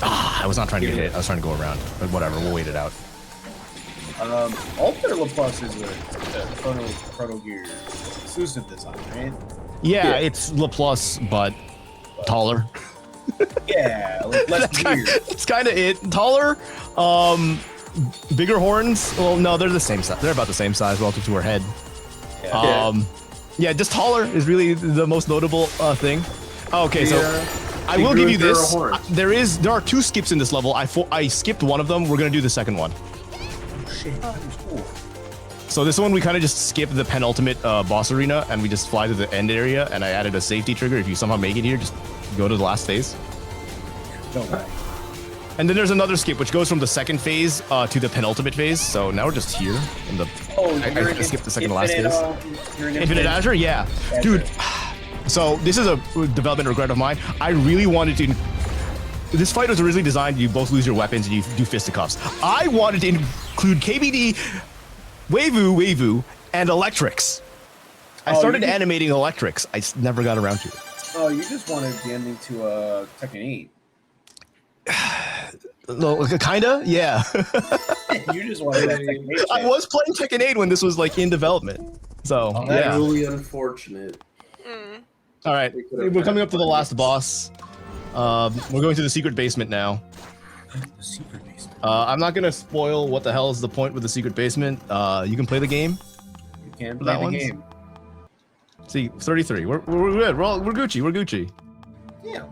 I was not trying to get hit. I was trying to go around. But whatever, we'll wait it out. Ultimate LaPlus is a Chrono Gear exclusive design, right? Yeah, it's LaPlus, but taller. Yeah, like less weird. It's kind of it. Taller, bigger horns. Well, no, they're the same size. They're about the same size relative to her head. Yeah, just taller is really the most notable thing. Okay, so I will give you this. There are 2 skips in this level. I skipped one of them. We're gonna do the second one. Shit, that was cool. So this one we kind of just skip the penultimate boss arena and we just fly to the end area. And I added a safety trigger. If you somehow make it here, just go to the last phase. No way. And then there's another skip which goes from the second phase to the penultimate phase. So now we're just here in the. I skipped the second to last phase. Infinite Azure, yeah, dude. So this is a development regret of mine. I really wanted to. This fight was originally designed. You both lose your weapons and you do fisticuffs. I wanted to include KBD, Wavu, and Electrics. I started animating Electrics. I never got around to it. Oh, you just wanted the ending to Tekken 8. No, kinda, yeah. You just wanted that Tekken 8. I was playing Tekken 8 when this was like in development. So That's yeah. really unfortunate. All right, we're coming up to the last boss. We're going to the secret basement now. The secret basement. I'm not gonna spoil what the hell is the point with the secret basement. You can play the game. You can play the game. See, 33. We're good. We're Gucci. We're Gucci. Yeah.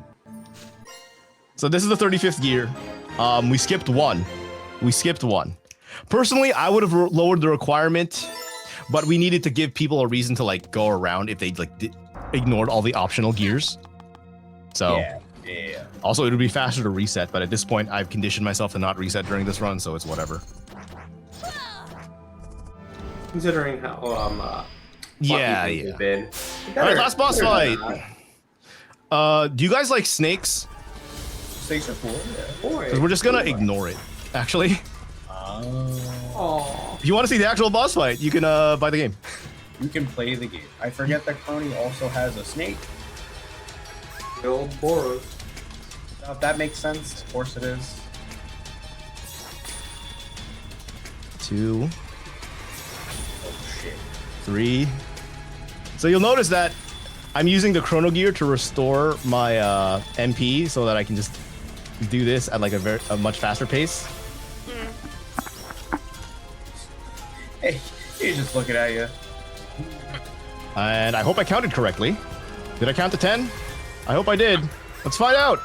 So this is the 35th gear. We skipped one. Personally, I would have lowered the requirement, but we needed to give people a reason to like go around if they like ignored all the optional gears. So yeah. Also, it would be faster to reset, but at this point, I've conditioned myself to not reset during this run, so it's whatever. Considering how yeah. Been. All right, last boss fight. Do you guys like snakes? Snakes are cool. Yeah. Because we're just gonna ignore it. Actually, Oh. if you want to see the actual boss fight, you can buy the game. You can play the game. I forget that Chrono also has a snake. The old Boros. Now, if that makes sense, of course it is. 2, Oh shit. 3. So you'll notice that I'm using the Chrono Gear to restore my MP so that I can just do this at like a much faster pace. Hey, he's just looking at you. And I hope I counted correctly. Did I count to 10? I hope I did. Let's find out.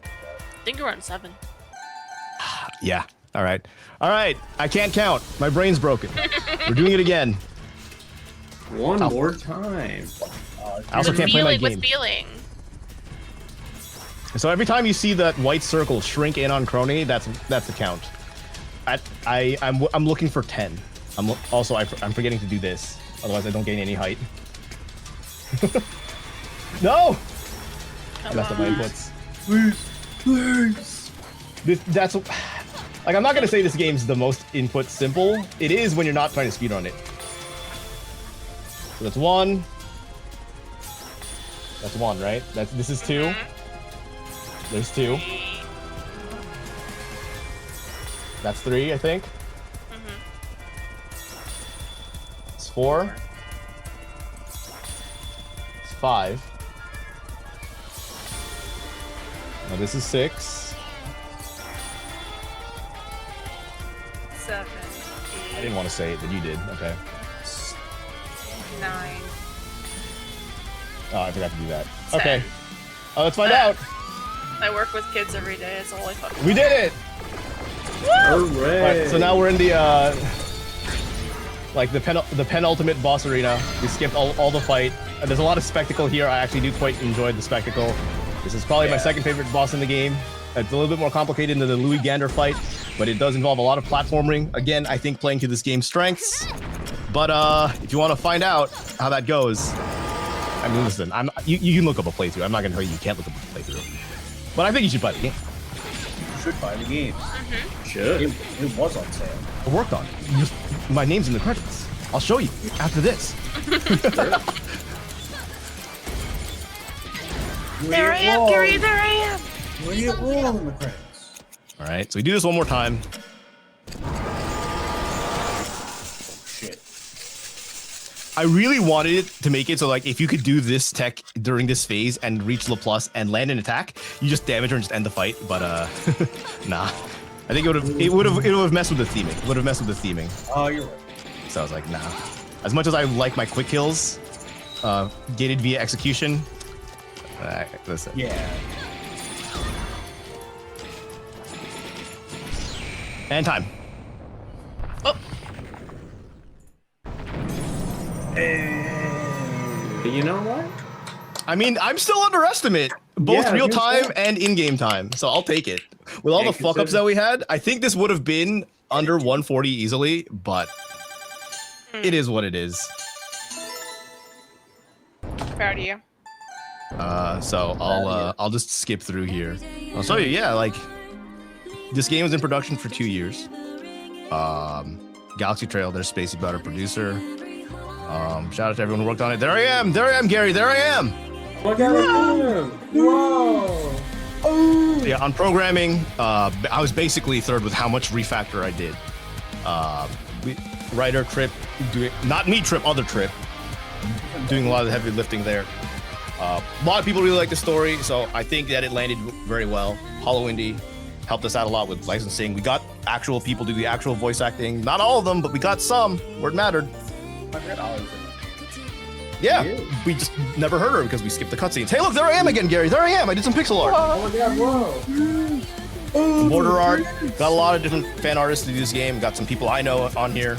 I think you're on 7. Yeah. All right. I can't count. My brain's broken. We're doing it again. One more time. I also can't play my Feeling game. with feeling. So every time you see that white circle shrink in on Crony, that's the count. I'm looking for 10. I'm forgetting to do this. Otherwise, I don't gain any height. No! I messed up my inputs. Please. That's like I'm not gonna say this game's the most input simple. It is when you're not trying to speedrun it. So that's 1. That's 1, right? This is 2. There's 2. That's 3, I think. It's 4. It's 5. Now this is 6. 7, 8, I didn't want to say it, but you did. Okay. 9. Oh, I forgot to do that. 10. Okay. Let's find out. I work with kids every day. It's all I fucking We did it. Hooray! Alright, so now we're in the like the penultimate boss arena. We skipped all the fight. There's a lot of spectacle here. I actually do quite enjoy the spectacle. This is probably my second favorite boss in the game. It's a little bit more complicated than the Louis Gander fight, but it does involve a lot of platforming. Again, I think playing to this game's strengths. But if you want to find out how that goes, I mean, listen, you can look up a playthrough. I'm not going to tell you can't look up a playthrough. But I think you should buy the game. You should buy the game. Should. It was on sale. I worked on it. My name's in the credits. I'll show you after this. There I am, Gary. There I am. We get wrong in the credits. All right, so we do this one more time. Shit. I really wanted it to make it so like if you could do this tech during this phase and reach Le Plus and land an attack, you just damage her and just end the fight. But nah. I think it would have messed with the theming. It would have messed with the theming. Oh, you're right. So I was like, nah. As much as I like my quick kills, gated via execution. Listen. Yeah. And time. Oh, You know what? I mean, I'm still underestimate, both Yeah, real you're time fair. and in-game time. So I'll take it. With all Yeah, the fuck-ups that we had, I think this would have been under 140 easily, but it is what it is. proud of you. So I'll just skip through here. I'll show you, yeah, like this game was in production for 2 years. Galaxy Trail, their Spacey Butter producer. Shout out to everyone who worked on it. There I am, Gary, there I am. Look at him! Whoa! Yeah, on programming, I was basically third with how much refactor I did. Writer Trip, not me Trip, other Trip, doing a lot of the heavy lifting there. A lot of people really like the story, so I think that it landed very well. Hollow Indie helped us out a lot with licensing. We got actual people do the actual voice acting. Not all of them, but we got some where it mattered. $100. Yeah, we just never heard her because we skipped the cutscenes. Hey, look, there I am again, Gary. There I am. I did some pixel art. Oh my god, whoa! Border art. Got a lot of different fan artists to do this game. Got some people I know on here.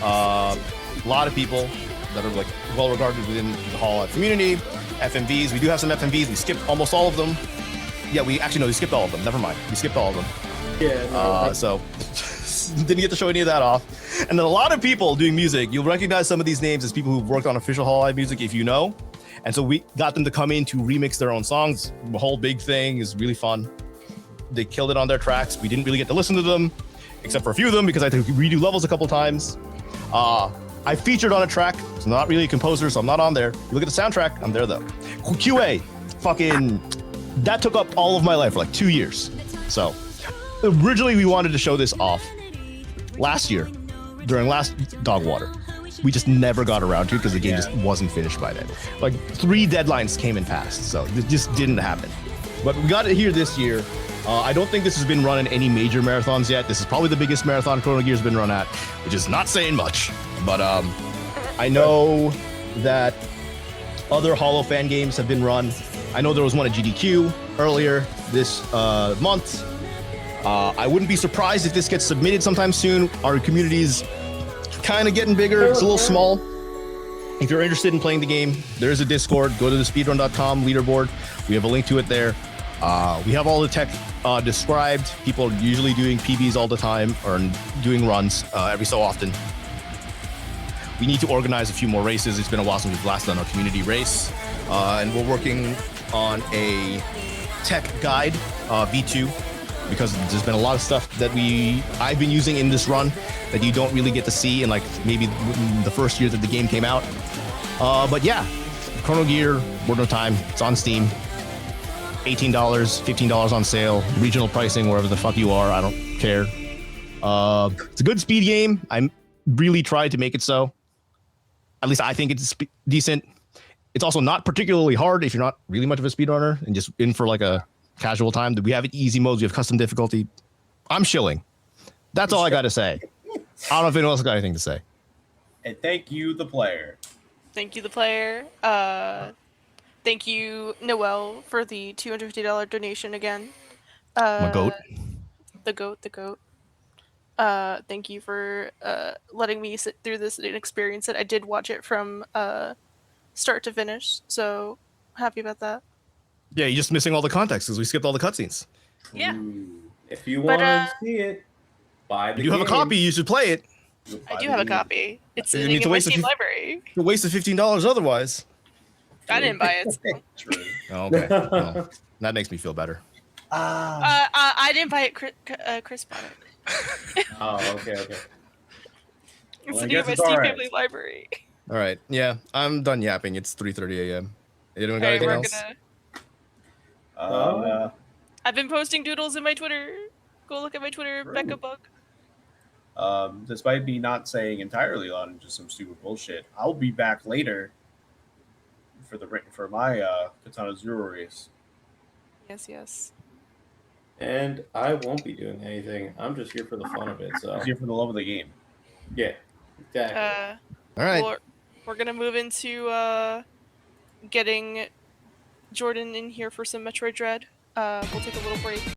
A lot of people that are like well regarded within the Hall Art community. FMVs. We do have some FMVs. We skipped almost all of them. Yeah, we skipped all of them. Never mind. We skipped all of them. Yeah. So didn't get to show any of that off. And then a lot of people doing music. You'll recognize some of these names as people who've worked on official Hall Art music if you know. And so we got them to come in to remix their own songs. The whole big thing is really fun. They killed it on their tracks. We didn't really get to listen to them, except for a few of them because I had to redo levels a couple times. I featured on a track. It's not really a composer, so I'm not on there. You look at the soundtrack, I'm there though. QA, fucking, that took up all of my life for like 2 years. So originally we wanted to show this off last year during last Dog Water. We just never got around to it because the game just wasn't finished by then. Like 3 deadlines came and passed, so it just didn't happen. But we got it here this year. I don't think this has been run in any major marathons yet. This is probably the biggest marathon Chrono Gear's been run at, which is not saying much. But I know that other Hollow fan games have been run. I know there was one at GDQ earlier this month. I wouldn't be surprised if this gets submitted sometime soon. Our community's kind of getting bigger. It's a little small. If you're interested in playing the game, there's a Discord. Go to the speedrun.com leaderboard. We have a link to it there. We have all the tech described. People are usually doing PBs all the time or doing runs every so often. We need to organize a few more races. It's been a while since we've last done a community race. And we're working on a tech guide, V2, because there's been a lot of stuff that I've been using in this run that you don't really get to see in like maybe the first year that the game came out. But yeah, Chrono Gear, Warden of Time, it's on Steam. $18, $15 on sale, regional pricing, wherever the fuck you are, I don't care. It's a good speed game. I really tried to make it so. At least I think it's decent. It's also not particularly hard if you're not really much of a speedrunner and just in for like a casual time. We have easy modes, we have custom difficulty. I'm shilling. That's all I got to say. I don't know if anyone else got anything to say. And thank you, the player. Thank you, the player. Thank you, Noel, for the $250 donation again. My goat. The goat. Thank you for letting me sit through this and experience it. I did watch it from start to finish. So happy about that. Yeah, you're just missing all the context because we skipped all the cutscenes. Yeah. Ooh. If you But, want to see it, buy the You have a game. copy. You should play it. I do have a copy. It's You sitting need to in my waste a Steam few- library. It's a waste of $15 otherwise. I didn't buy it. So. True. Oh, okay. Well, that makes me feel better. I didn't buy it. Chris bought it. Oh, okay. It's Well, I sitting in guess my it's Steam alright. family library. All right. Yeah, I'm done yapping. It's 3:30 a.m. Anyone got Alright, anything we're else? gonna. I've been posting doodles in my Twitter. Go look at my Twitter, Great. Becca Bug. Despite me not saying entirely on just some stupid bullshit, I'll be back later for my Katana Zero race. Yes. And I won't be doing anything. I'm just here for the fun of it. So Just here for the love of the game. yeah, exactly. All right. We're gonna move into getting Jordan in here for some Metroid Dread. We'll take a little break.